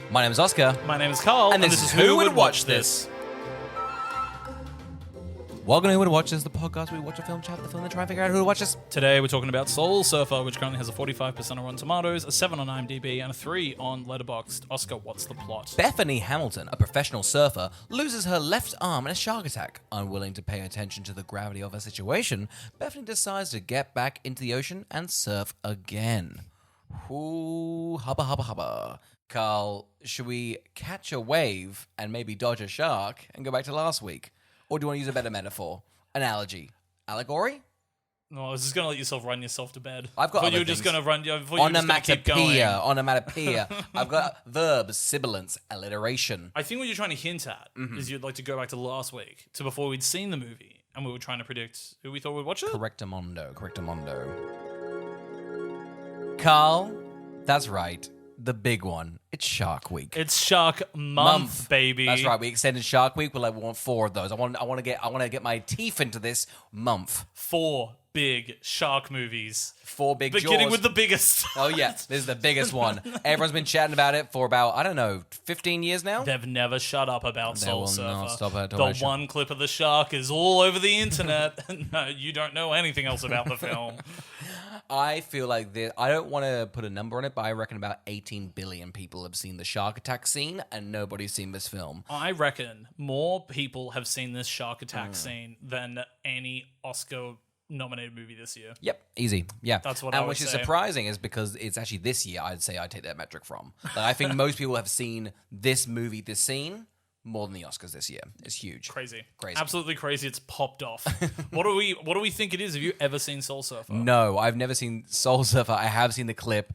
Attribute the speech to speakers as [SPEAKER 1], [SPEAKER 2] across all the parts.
[SPEAKER 1] My name is Oscar.
[SPEAKER 2] My name is Carl,
[SPEAKER 1] and this is Who Would Watch This? Welcome to Who Would Watch This, the podcast where we watch a film, chat about the film, and try and figure out who to watch this.
[SPEAKER 2] Today we're talking about Soul Surfer, which currently has a 45% on Rotten Tomatoes, a 7 on IMDb, and a 3 on Letterboxd. Oscar, what's the plot?
[SPEAKER 1] Bethany Hamilton, a professional surfer, loses her left arm in a shark attack. Unwilling to pay attention to the gravity of her situation, Bethany decides to get back into the ocean and surf again. Ooh, hubba hubba hubba. Carl, should we catch a wave and maybe dodge a shark and go back to last week? Or do you want to use a better metaphor? Analogy? Allegory?
[SPEAKER 2] No, I was just going to let yourself run yourself to bed.
[SPEAKER 1] I've got
[SPEAKER 2] I thought
[SPEAKER 1] other
[SPEAKER 2] you were just
[SPEAKER 1] things.
[SPEAKER 2] going to run. I thought you were just going to keep going.
[SPEAKER 1] Onomatopoeia. I've got verbs, sibilance, alliteration.
[SPEAKER 2] I think what you're trying to hint at is you'd like to go back to last week, to before we'd seen the movie, and we were trying to predict who we thought would watch it.
[SPEAKER 1] Correctamundo. Carl, that's right. The big one. It's Shark Week.
[SPEAKER 2] It's Shark Month, baby.
[SPEAKER 1] That's right. We extended Shark Week. We want 4 of those. I want to get my teeth into this month.
[SPEAKER 2] 4 big shark movies.
[SPEAKER 1] 4 big
[SPEAKER 2] Beginning
[SPEAKER 1] Jaws.
[SPEAKER 2] with the biggest.
[SPEAKER 1] Oh yeah, this is the biggest one. Everyone's been chatting about it for about 15 years now.
[SPEAKER 2] They've never shut up about
[SPEAKER 1] They
[SPEAKER 2] Soul
[SPEAKER 1] will
[SPEAKER 2] Surfer.
[SPEAKER 1] not stop it.
[SPEAKER 2] The one clip of the shark is all over the internet. No, you don't know anything else about the film.
[SPEAKER 1] I feel like I don't want to put a number on it, but I reckon about 18 billion people have seen the shark attack scene, and nobody's seen this film.
[SPEAKER 2] I reckon more people have seen this shark attack scene than any Oscar-nominated movie this year.
[SPEAKER 1] Yep, easy. Yeah,
[SPEAKER 2] That's what
[SPEAKER 1] and
[SPEAKER 2] I would
[SPEAKER 1] which is
[SPEAKER 2] say.
[SPEAKER 1] surprising is because it's actually this year. I'd say I take that metric from. Like, I think most people have seen this movie, this scene, more than the Oscars this year. It's huge.
[SPEAKER 2] Crazy.
[SPEAKER 1] Crazy.
[SPEAKER 2] Absolutely crazy. It's popped off. What do we think it is? Have you ever seen Soul Surfer?
[SPEAKER 1] No, I've never seen Soul Surfer. I have seen the clip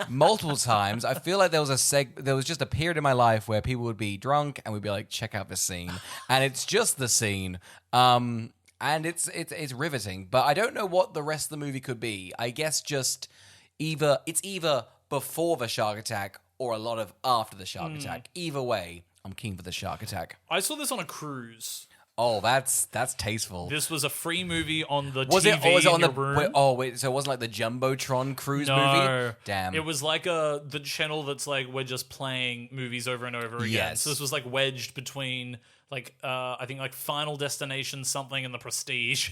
[SPEAKER 1] multiple times. I feel like there was just a period in my life where people would be drunk and we'd be like, check out this scene. And it's just the scene. And it's riveting. But I don't know what the rest of the movie could be. I guess just either before the shark attack or a lot of after the shark attack. Either way, I'm keen for the shark attack.
[SPEAKER 2] I saw this on a cruise.
[SPEAKER 1] Oh, that's tasteful.
[SPEAKER 2] This was a free movie on the
[SPEAKER 1] Was
[SPEAKER 2] TV
[SPEAKER 1] it? Or was it on
[SPEAKER 2] in
[SPEAKER 1] the?
[SPEAKER 2] your room.
[SPEAKER 1] Wait. So it wasn't like the Jumbotron cruise
[SPEAKER 2] No.
[SPEAKER 1] movie. Damn.
[SPEAKER 2] It was like the channel that's like we're just playing movies over and over again.
[SPEAKER 1] Yes.
[SPEAKER 2] So this was like wedged between like I think like Final Destination something and The Prestige.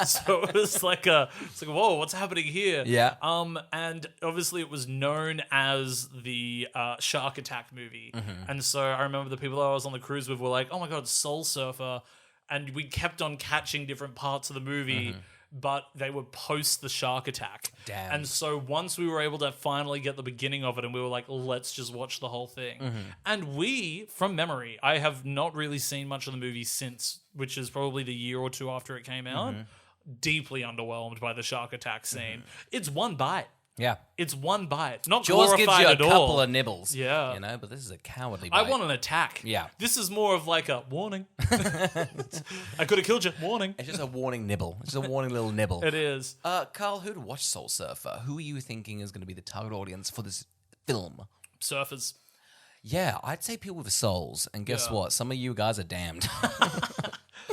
[SPEAKER 2] So it was like whoa, what's happening here?
[SPEAKER 1] Yeah.
[SPEAKER 2] And obviously it was known as the shark attack movie.
[SPEAKER 1] Mm-hmm.
[SPEAKER 2] And so I remember the people that I was on the cruise with were like, oh my god, Soul Surfer. And we kept on catching different parts of the movie, but they were post the shark attack.
[SPEAKER 1] Damn.
[SPEAKER 2] And so once we were able to finally get the beginning of it, and we were like, let's just watch the whole thing. And we, from memory, I have not really seen much of the movie since, which is probably the year or two after it came out. Deeply underwhelmed by the shark attack scene. It's one bite.
[SPEAKER 1] Yeah.
[SPEAKER 2] It's one bite. Not
[SPEAKER 1] Jaws gives
[SPEAKER 2] glorified
[SPEAKER 1] you a
[SPEAKER 2] at all.
[SPEAKER 1] couple of nibbles.
[SPEAKER 2] Yeah.
[SPEAKER 1] You know, but this is a cowardly
[SPEAKER 2] I
[SPEAKER 1] bite.
[SPEAKER 2] want an attack.
[SPEAKER 1] Yeah.
[SPEAKER 2] This is more of like a warning. I could have killed you. Warning.
[SPEAKER 1] It's just a warning nibble. It's just a warning little nibble.
[SPEAKER 2] It is.
[SPEAKER 1] Carl, who'd watch Soul Surfer? Who are you thinking is going to be the target audience for this film?
[SPEAKER 2] Surfers.
[SPEAKER 1] Yeah, I'd say people with souls. And guess what? Some of you guys are damned.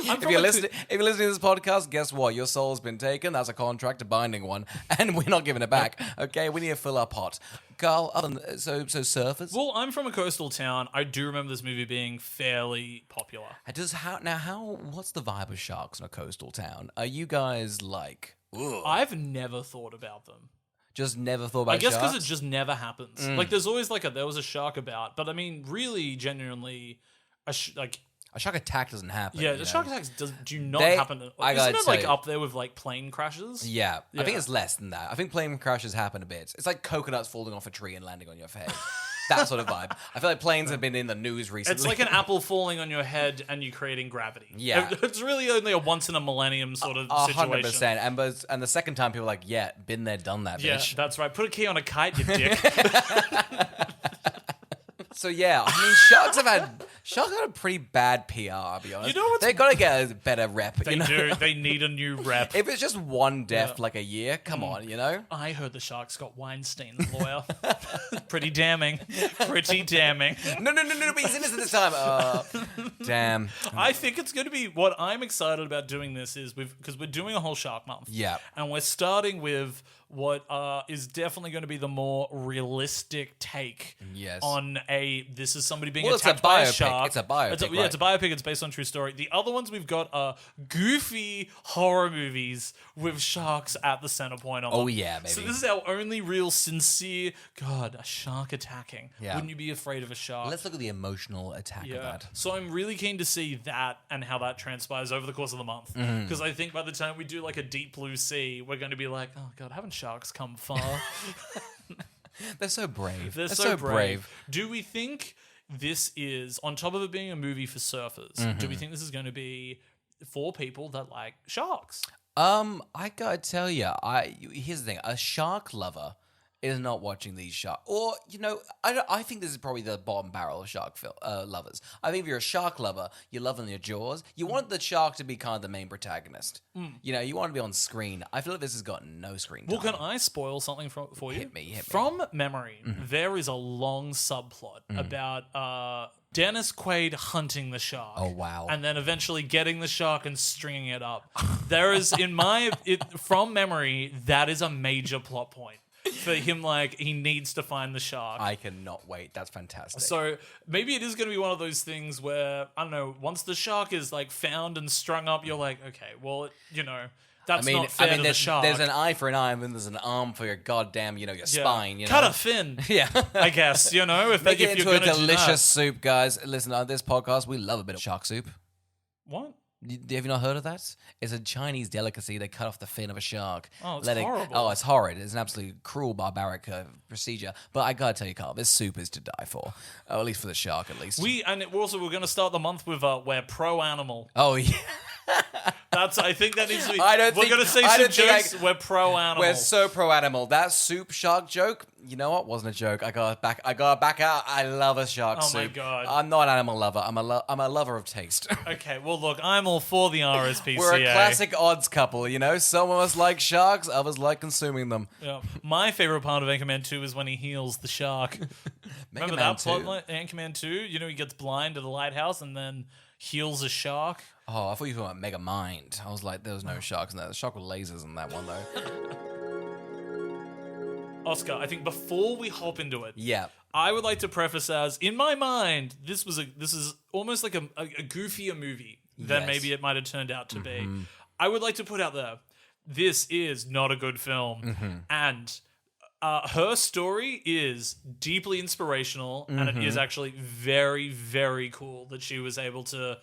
[SPEAKER 1] If you're listening to this podcast, guess what? Your soul's been taken. That's a contract, a binding one, and we're not giving it back. Okay, we need to fill our pot. Carl, so surfers.
[SPEAKER 2] Well, I'm from a coastal town. I do remember this movie being fairly popular.
[SPEAKER 1] What's the vibe of sharks in a coastal town? Are you guys like? Ugh,
[SPEAKER 2] I've never thought about them.
[SPEAKER 1] just never thought about.
[SPEAKER 2] I guess
[SPEAKER 1] sharks?
[SPEAKER 2] because it just never happens. Like, there's always there was a shark about, but I mean, really, genuinely,
[SPEAKER 1] a shark attack doesn't happen.
[SPEAKER 2] yeah,
[SPEAKER 1] you
[SPEAKER 2] the
[SPEAKER 1] know?
[SPEAKER 2] shark attacks do not happen.
[SPEAKER 1] I
[SPEAKER 2] Isn't
[SPEAKER 1] gotta
[SPEAKER 2] it like
[SPEAKER 1] say-
[SPEAKER 2] up there with like plane crashes?
[SPEAKER 1] Yeah, I think
[SPEAKER 2] Yeah.
[SPEAKER 1] it's less than that. I think plane crashes happen a bit. It's like coconuts falling off a tree and landing on your head. That sort of vibe. I feel like planes have been in the news recently.
[SPEAKER 2] It's like an apple falling on your head and you creating gravity.
[SPEAKER 1] Yeah.
[SPEAKER 2] It's really only a once in a millennium sort of situation.
[SPEAKER 1] 100%. And the second time, people are like, yeah, been there, done that,
[SPEAKER 2] Yeah,
[SPEAKER 1] bitch.
[SPEAKER 2] that's right. Put a key on a kite, you dick.
[SPEAKER 1] So yeah, I mean, sharks have had a pretty bad PR, I'll be honest.
[SPEAKER 2] You know what's-
[SPEAKER 1] They've got to get a better rep.
[SPEAKER 2] They
[SPEAKER 1] you know?
[SPEAKER 2] do. They need a new rep.
[SPEAKER 1] If it's just one death like a year, come on, you know?
[SPEAKER 2] I heard the Sharks got Weinstein's lawyer. Pretty damning. Pretty damning.
[SPEAKER 1] No, but he's innocent this time. Damn.
[SPEAKER 2] I think it's going to be what I'm excited about doing this is because we're doing a whole shark month.
[SPEAKER 1] Yeah.
[SPEAKER 2] And we're starting with what is definitely going to be the more realistic take on this is somebody being attacked by a shark.
[SPEAKER 1] It's a biopic.
[SPEAKER 2] It's a biopic. It's based on true story. The other ones we've got are goofy horror movies with sharks at the center point on them.
[SPEAKER 1] Oh, yeah, baby.
[SPEAKER 2] So this is our only real sincere, God, a shark attacking.
[SPEAKER 1] Yeah.
[SPEAKER 2] Wouldn't you be afraid of a shark?
[SPEAKER 1] Let's look at the emotional attack of that.
[SPEAKER 2] So I'm really keen to see that and how that transpires over the course of the month. Because I think by the time we do like a Deep Blue Sea, we're going to be like, oh God, haven't sharks come far?
[SPEAKER 1] They're so brave.
[SPEAKER 2] They're so brave. Do we think this is, on top of it being a movie for surfers, do we think this is going to be for people that like sharks?
[SPEAKER 1] I gotta tell you, here's the thing: a shark lover is not watching these shark, or I think this is probably the bottom barrel of shark lovers. I think if you're a shark lover, you're loving your Jaws. You want the shark to be kind of the main protagonist. You want to be on screen. I feel like this has got no screen time.
[SPEAKER 2] Well, can I spoil something for you?
[SPEAKER 1] Hit me.
[SPEAKER 2] From memory, there is a long subplot about Dennis Quaid hunting the shark.
[SPEAKER 1] Oh, wow.
[SPEAKER 2] And then eventually getting the shark and stringing it up. There is, from memory, that is a major plot point. For him, he needs to find the shark.
[SPEAKER 1] I cannot wait. That's fantastic.
[SPEAKER 2] So maybe it is going to be one of those things where, I don't know, once the shark is found and strung up, you're like, okay, well, that's not fair to the shark.
[SPEAKER 1] There's an eye for an eye, and then there's an arm for your goddamn, your spine.
[SPEAKER 2] Cut a fin.
[SPEAKER 1] Yeah.
[SPEAKER 2] I guess, if
[SPEAKER 1] Make it into
[SPEAKER 2] you're
[SPEAKER 1] a
[SPEAKER 2] going to
[SPEAKER 1] delicious soup, guys. Listen, on this podcast, we love a bit of shark soup.
[SPEAKER 2] What?
[SPEAKER 1] Have you not heard of that? It's a Chinese delicacy. They cut off the fin of a shark.
[SPEAKER 2] Oh, it's horrible.
[SPEAKER 1] Oh, it's horrid. It's an absolutely cruel, barbaric procedure. But I gotta tell you, Carl, this soup is to die for. Oh, at least for the shark, at least.
[SPEAKER 2] We're going to start the month with we're pro animal.
[SPEAKER 1] Oh yeah.
[SPEAKER 2] I think that needs to be. We're going to say some jokes. We're pro animal.
[SPEAKER 1] We're so pro animal. That soup shark joke, you know what? Wasn't a joke. I got back out. I love a shark soup.
[SPEAKER 2] Oh my God.
[SPEAKER 1] I'm not an animal lover. I'm a lover of taste.
[SPEAKER 2] Okay, well look, I'm all for the RSPCA.
[SPEAKER 1] We're a classic odds couple, Some of us like sharks, others like consuming them.
[SPEAKER 2] Yeah. My favorite part of Anchorman 2 is when he heals the shark. Remember that plot in Anchorman 2? He gets blind to the lighthouse and then heals a shark.
[SPEAKER 1] Oh, I thought you were talking about Mega Mind. I was like, there was no sharks in that. The shark with lasers in that one, though.
[SPEAKER 2] Oscar, I think before we hop into it,
[SPEAKER 1] yeah,
[SPEAKER 2] I would like to preface as, in my mind, this is almost like a goofier movie than maybe it might have turned out to be. I would like to put out there, this is not a good film. And her story is deeply inspirational, and it is actually very, very cool that she was able to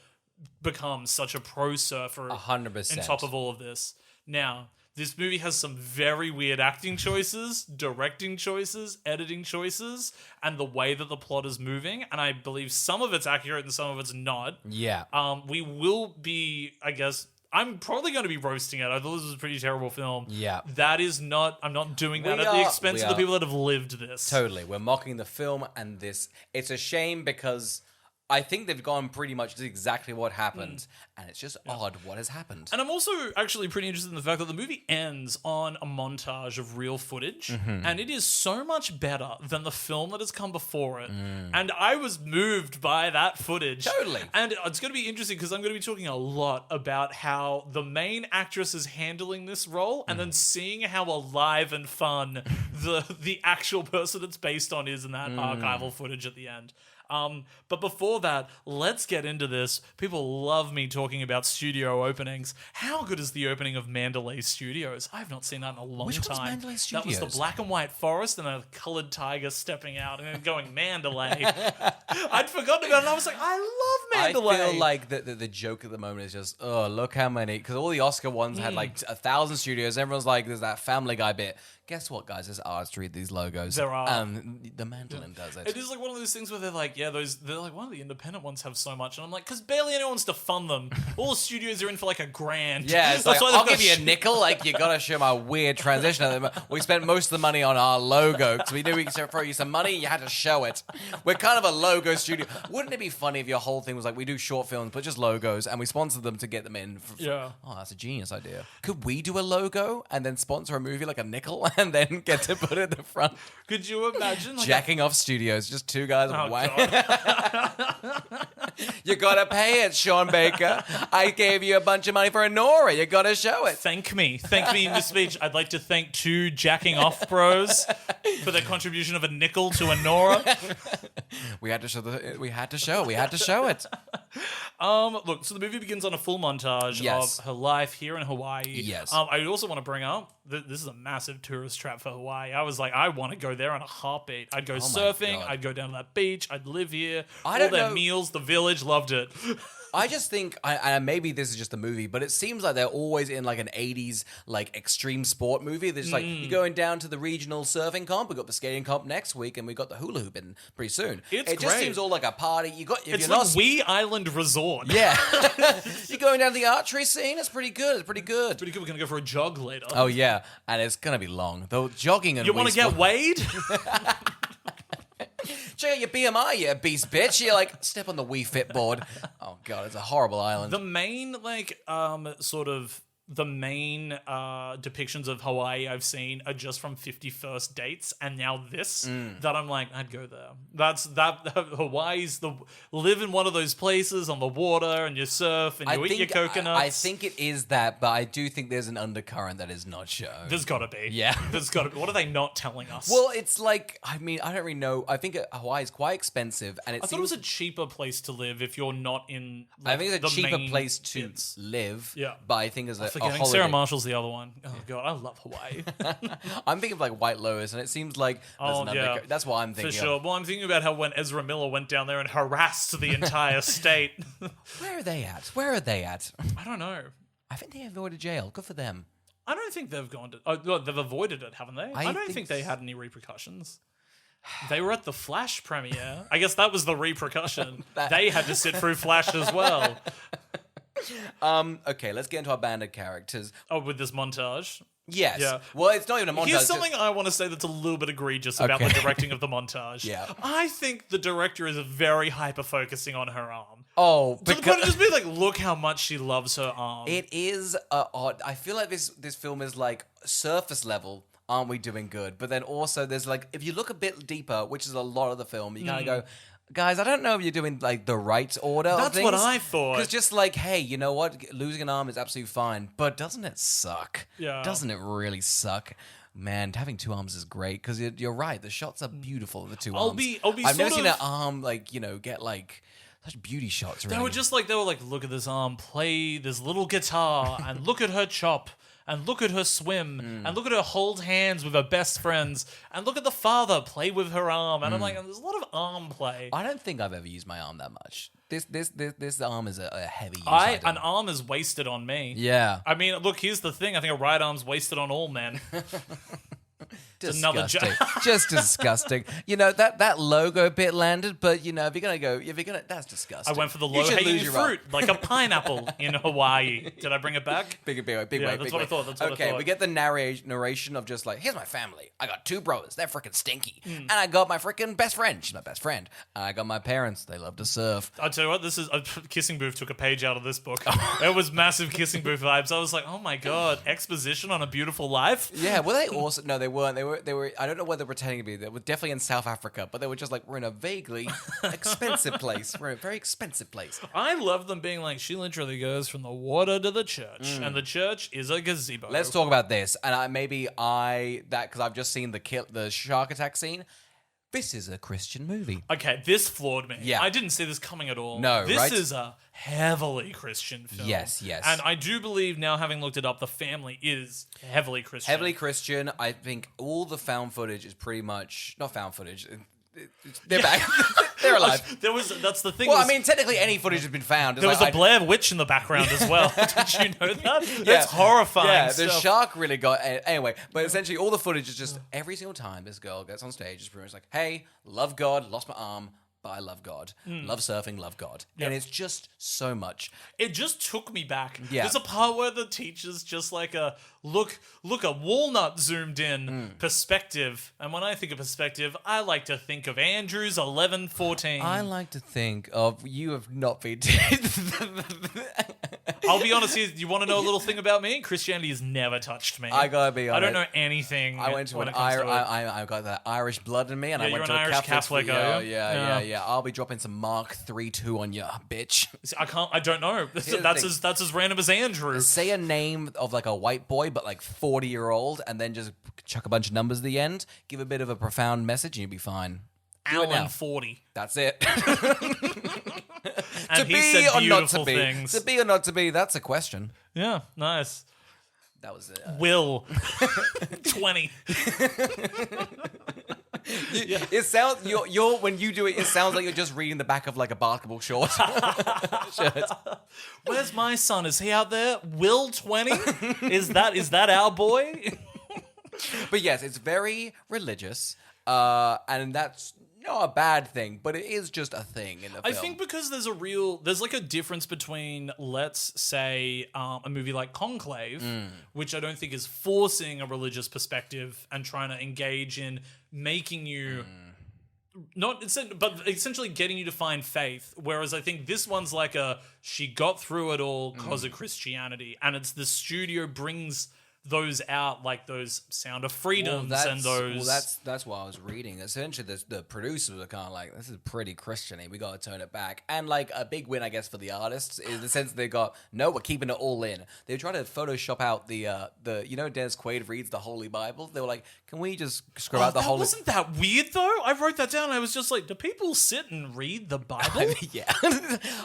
[SPEAKER 2] become such a pro surfer
[SPEAKER 1] 100%
[SPEAKER 2] on top of all of this. Now, this movie has some very weird acting choices, directing choices, editing choices, and the way that the plot is moving. And I believe some of it's accurate and some of it's not.
[SPEAKER 1] Yeah.
[SPEAKER 2] We will be, I guess, I'm probably going to be roasting it. I thought this was a pretty terrible film.
[SPEAKER 1] Yeah.
[SPEAKER 2] That is not, I'm not doing that at the expense of the people that have lived this.
[SPEAKER 1] Totally. We're mocking the film and this. It's a shame because I think they've gone pretty much to exactly what happened, and it's just odd what has happened.
[SPEAKER 2] And I'm also actually pretty interested in the fact that the movie ends on a montage of real footage, and it is so much better than the film that has come before it. And I was moved by that footage.
[SPEAKER 1] Totally.
[SPEAKER 2] And it's going to be interesting because I'm going to be talking a lot about how the main actress is handling this role, and then seeing how alive and fun the actual person it's based on is in that archival footage at the end. But before that, let's get into this. People love me talking about studio openings. How good is the opening of Mandalay Studios? I've not seen that in a long
[SPEAKER 1] Which
[SPEAKER 2] time.
[SPEAKER 1] Mandalay Studios?
[SPEAKER 2] That was the black and white forest and a colored tiger stepping out and then going Mandalay. I'd forgotten about it and I was like, I love Mandalay.
[SPEAKER 1] I feel like the joke at the moment is just, oh, look how many, because all the Oscar ones had 1,000 studios. Everyone's like, there's that Family Guy bit. Guess what, guys? There's arts to read these logos.
[SPEAKER 2] There are.
[SPEAKER 1] The mandolin does it.
[SPEAKER 2] It is like one of those things where they're like, they're like, why do the independent ones have so much? And I'm like, because barely anyone wants to fund them. All the studios are in for like $1,000.
[SPEAKER 1] Yeah, it's like, I'll give you a nickel. Like, you got to show my weird transition. We spent most of the money on our logo because we knew we could throw you some money. You had to show it. We're kind of a logo studio. Wouldn't it be funny if your whole thing was like, we do short films, but just logos, and we sponsor them to get them in?
[SPEAKER 2] Yeah.
[SPEAKER 1] Oh, that's a genius idea. Could we do a logo and then sponsor a movie like a nickel? and then get to put it in the front.
[SPEAKER 2] Could you imagine? Like
[SPEAKER 1] Jacking Off Studios, just two guys.
[SPEAKER 2] Oh,
[SPEAKER 1] wang.
[SPEAKER 2] God.
[SPEAKER 1] You gotta pay it, Sean Baker. I gave you a bunch of money for Nora. You gotta show it.
[SPEAKER 2] Thank me in the speech. I'd like to thank two jacking off bros for their contribution of a nickel to Nora.
[SPEAKER 1] We had to show it.
[SPEAKER 2] Look, so the movie begins on a full montage
[SPEAKER 1] Yes.
[SPEAKER 2] of her life here in Hawaii.
[SPEAKER 1] Yes.
[SPEAKER 2] I also want to bring up this is a massive tourist trap for Hawaii. I was like, I want to go there on a heartbeat. I'd go surfing.
[SPEAKER 1] God.
[SPEAKER 2] I'd go down to that beach. I'd live here.
[SPEAKER 1] I
[SPEAKER 2] All
[SPEAKER 1] don't
[SPEAKER 2] their
[SPEAKER 1] know-
[SPEAKER 2] meals, the village, loved it.
[SPEAKER 1] I just think, and maybe this is just a movie, but it seems like they're always in like an 80s like extreme sport movie. They're just like, you're going down to the regional surfing comp. We got the skating comp next week, and we got the hula hoop in pretty soon.
[SPEAKER 2] It's
[SPEAKER 1] it just
[SPEAKER 2] great.
[SPEAKER 1] seems all like a party.
[SPEAKER 2] It's like Wee Island Resort.
[SPEAKER 1] Yeah. You're going down to the archery scene. It's pretty good.
[SPEAKER 2] Pretty good. We're going to go for a jog later.
[SPEAKER 1] Oh, yeah. And it's going to be long. Though jogging and
[SPEAKER 2] You want to get weighed?
[SPEAKER 1] Check out your BMI, you beast bitch. You're like, step on the Wii Fit board. Oh, God, it's a horrible island.
[SPEAKER 2] The main, the main depictions of Hawaii I've seen are just from 51st Dates, and now this, that I'm like, I'd go there. Hawaii's live in one of those places on the water, and you surf, and you eat your coconuts.
[SPEAKER 1] I think it is that, but I do think there's an undercurrent that is not shown.
[SPEAKER 2] There's gotta be.
[SPEAKER 1] Yeah.
[SPEAKER 2] There's gotta be. What are they not telling us?
[SPEAKER 1] Well, it's like, I mean, I don't really know. I think Hawaii is quite expensive, and
[SPEAKER 2] I thought it was a cheaper place to live if you're not in. Like,
[SPEAKER 1] I think it's a
[SPEAKER 2] the
[SPEAKER 1] cheaper
[SPEAKER 2] main
[SPEAKER 1] place to
[SPEAKER 2] bits.
[SPEAKER 1] live.
[SPEAKER 2] Yeah.
[SPEAKER 1] But I think as a
[SPEAKER 2] Forgetting
[SPEAKER 1] holiday.
[SPEAKER 2] Sarah Marshall's the other one. Oh God, I love Hawaii.
[SPEAKER 1] I'm thinking of like White Lotus, and it seems like there's an
[SPEAKER 2] yeah.
[SPEAKER 1] That's what I'm
[SPEAKER 2] For
[SPEAKER 1] thinking
[SPEAKER 2] sure.
[SPEAKER 1] of.
[SPEAKER 2] Well, I'm thinking about how when Ezra Miller went down there and harassed the entire state.
[SPEAKER 1] Where are they at? Where are they at?
[SPEAKER 2] I don't know.
[SPEAKER 1] I think they avoided jail. Good for them.
[SPEAKER 2] I don't think they've gone to. Oh, well, they've avoided it, haven't they? I don't
[SPEAKER 1] think
[SPEAKER 2] think they had any repercussions. They were at the Flash premiere. I guess that was the repercussion. They had to sit through Flash as well.
[SPEAKER 1] Okay, let's get into our band of characters.
[SPEAKER 2] Oh, with this montage.
[SPEAKER 1] Yes.
[SPEAKER 2] Yeah.
[SPEAKER 1] Well, it's not even a montage.
[SPEAKER 2] Here's something I want to say that's a little bit egregious about the
[SPEAKER 1] Okay.
[SPEAKER 2] directing of the montage.
[SPEAKER 1] Yeah.
[SPEAKER 2] I think the director is very hyper-focusing on her arm.
[SPEAKER 1] Oh,
[SPEAKER 2] To the point of just being like, look how much she loves her arm.
[SPEAKER 1] it is odd. I feel like this film is like surface level. Aren't we doing good? But then also there's like, if you look a bit deeper, which is a lot of the film, you kind of go, guys, I don't know if you're doing like the right order.
[SPEAKER 2] That's what I thought.
[SPEAKER 1] Because just like, hey, you know what? Losing an arm is absolutely fine, but doesn't it suck?
[SPEAKER 2] Yeah.
[SPEAKER 1] Doesn't it really suck? Man, having two arms is great because you're right. The shots are beautiful of the two
[SPEAKER 2] I'll
[SPEAKER 1] arms.
[SPEAKER 2] be
[SPEAKER 1] I've never
[SPEAKER 2] sort
[SPEAKER 1] seen an
[SPEAKER 2] of-
[SPEAKER 1] arm like such beauty shots. Really.
[SPEAKER 2] They were like, look at this arm play this little guitar, and look at her chop, and look at her swim, and look at her hold hands with her best friends, and look at the father play with her arm. And I'm like, there's a lot of arm play.
[SPEAKER 1] I don't think I've ever used my arm that much. This arm is a heavy use item.
[SPEAKER 2] An arm is wasted on me.
[SPEAKER 1] Yeah.
[SPEAKER 2] I mean, look, here's the thing. I think a right arm's wasted on all men. another
[SPEAKER 1] Disgusting. Just disgusting. You know, that logo bit landed, but you know, if you're gonna that's disgusting.
[SPEAKER 2] I went for the
[SPEAKER 1] You should
[SPEAKER 2] low-hanging
[SPEAKER 1] lose your arm.
[SPEAKER 2] fruit, like a pineapple in Hawaii. Did I bring it back?
[SPEAKER 1] Big way.
[SPEAKER 2] Yeah, that's what I thought, that's what I
[SPEAKER 1] okay,
[SPEAKER 2] thought.
[SPEAKER 1] we get the narration of just like, here's my family. I got two brothers. They're freaking stinky. And I got my freaking best friend. She's my best friend. I got my parents. They love to surf.
[SPEAKER 2] I'll tell you what, this is Kissing Booth took a page out of this book. It was massive Kissing Booth vibes. I was like, oh my God, exposition on A Beautiful Life?
[SPEAKER 1] Yeah, were they also? No, they weren't. They were. I don't know what they're pretending to be. They were definitely in South Africa, but they were just like, we're in a vaguely expensive place. We're in a very expensive place.
[SPEAKER 2] I love them being like, she literally goes from the water to the church, and the church is a gazebo.
[SPEAKER 1] Let's talk about this, and because I've just seen the shark attack scene. This is a Christian movie.
[SPEAKER 2] Okay, this floored me.
[SPEAKER 1] Yeah.
[SPEAKER 2] I didn't see this coming at all.
[SPEAKER 1] No,
[SPEAKER 2] this
[SPEAKER 1] right?
[SPEAKER 2] is a heavily Christian film.
[SPEAKER 1] Yes.
[SPEAKER 2] And I do believe now, having looked it up, the family is heavily Christian.
[SPEAKER 1] Heavily Christian. I think all the found footage is pretty much not found footage. They're back. They're alive.
[SPEAKER 2] That's the thing.
[SPEAKER 1] Well, I mean, technically, any footage has been found. It's
[SPEAKER 2] there was
[SPEAKER 1] like,
[SPEAKER 2] a Blair Witch in the background as well. Did you know that? That's horrifying.
[SPEAKER 1] Yeah, the
[SPEAKER 2] stuff.
[SPEAKER 1] shark really got anyway. But essentially, all the footage is just every single time this girl gets on stage, is pretty much like, "Hey, love God, lost my arm, but I love God, love surfing, love God," and it's just so much.
[SPEAKER 2] It just took me back.
[SPEAKER 1] Yeah.
[SPEAKER 2] There's a part where the teacher's just like a look a walnut zoomed in perspective. And when I think of perspective, I like to think of Andrews 11:14.
[SPEAKER 1] I like to think of you have not been.
[SPEAKER 2] I'll be honest here. You want to know a little thing about me? Christianity has never touched me.
[SPEAKER 1] I gotta be honest.
[SPEAKER 2] I don't know anything.
[SPEAKER 1] I went to
[SPEAKER 2] when
[SPEAKER 1] an
[SPEAKER 2] it comes to it.
[SPEAKER 1] I got that Irish blood in me, and I
[SPEAKER 2] Yeah,
[SPEAKER 1] went
[SPEAKER 2] you're
[SPEAKER 1] to
[SPEAKER 2] an
[SPEAKER 1] a
[SPEAKER 2] Irish Catholic,
[SPEAKER 1] yeah,
[SPEAKER 2] are you?
[SPEAKER 1] yeah. I'll be dropping some Mark 3-2 on you, bitch.
[SPEAKER 2] See, I don't know.
[SPEAKER 1] thing.
[SPEAKER 2] That's as random as Andrew.
[SPEAKER 1] Say a name of like a white boy, but like 40-year-old, and then just chuck a bunch of numbers at the end. Give a bit of a profound message, and you'll be fine. Do it now.
[SPEAKER 2] Alan 40.
[SPEAKER 1] That's it.
[SPEAKER 2] And
[SPEAKER 1] To
[SPEAKER 2] he
[SPEAKER 1] be
[SPEAKER 2] said
[SPEAKER 1] or not
[SPEAKER 2] beautiful
[SPEAKER 1] to be,
[SPEAKER 2] things.
[SPEAKER 1] to be or not to be, that's a question.
[SPEAKER 2] Yeah, nice.
[SPEAKER 1] That was it.
[SPEAKER 2] Will 20.
[SPEAKER 1] It sounds you're when you do it. It sounds like you're just reading the back of like a basketball short. shirt.
[SPEAKER 2] Where's my son? Is he out there? Will 20? Is that our boy?
[SPEAKER 1] But yes, it's very religious, and that's not a bad thing. But it is just a thing in the film.
[SPEAKER 2] I think because there's like a difference between, let's say, a movie like Conclave, which I don't think is forcing a religious perspective and trying to engage in making you but essentially getting you to find faith. Whereas I think this one's like she got through it all because of Christianity, and it's the studio brings those out, like those Sound of Freedoms and those.
[SPEAKER 1] Well, that's what I was reading. Essentially, the producers are kind of like, this is pretty Christian-y. We got to turn it back. And like a big win, I guess, for the artists is the sense they got, no, we're keeping it all in. They tried to Photoshop out the Dennis Quaid reads the Holy Bible. They were like, can we just scrub out the Holy?
[SPEAKER 2] Wasn't that weird though? I wrote that down. I was just like, do people sit and read the Bible?
[SPEAKER 1] Yeah,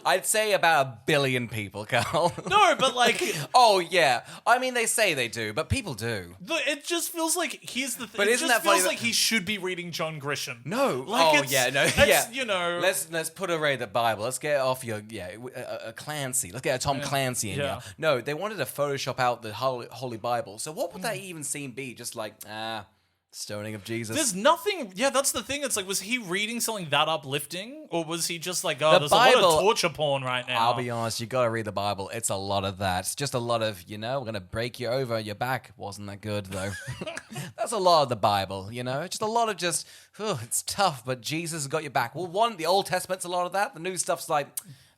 [SPEAKER 1] I'd say about 1 billion people, Carl.
[SPEAKER 2] No, but like,
[SPEAKER 1] oh yeah. I mean, they say they do, but people do.
[SPEAKER 2] It just feels like here's the thing.
[SPEAKER 1] But
[SPEAKER 2] it
[SPEAKER 1] isn't
[SPEAKER 2] just
[SPEAKER 1] that funny
[SPEAKER 2] feels like he should be reading John Grisham.
[SPEAKER 1] No.
[SPEAKER 2] Like
[SPEAKER 1] yeah.
[SPEAKER 2] You know,
[SPEAKER 1] Let's put away the Bible. Let's get off your a Clancy. Let's get a Tom Clancy in here. No, they wanted to Photoshop out the Holy Bible. So what would that even seem be? Just like stoning of Jesus.
[SPEAKER 2] There's nothing. Yeah, that's the thing. It's like, was he reading something that uplifting, or was he just like, oh,
[SPEAKER 1] The
[SPEAKER 2] there's
[SPEAKER 1] Bible,
[SPEAKER 2] a lot of torture porn right now?
[SPEAKER 1] I'll be honest, you gotta read the Bible. It's a lot of that. It's just a lot of, we're gonna break you over your back. Wasn't that good though? That's a lot of the Bible, just a lot of it's tough, but Jesus has got your back. Well, the Old Testament's a lot of that. The new stuff's like,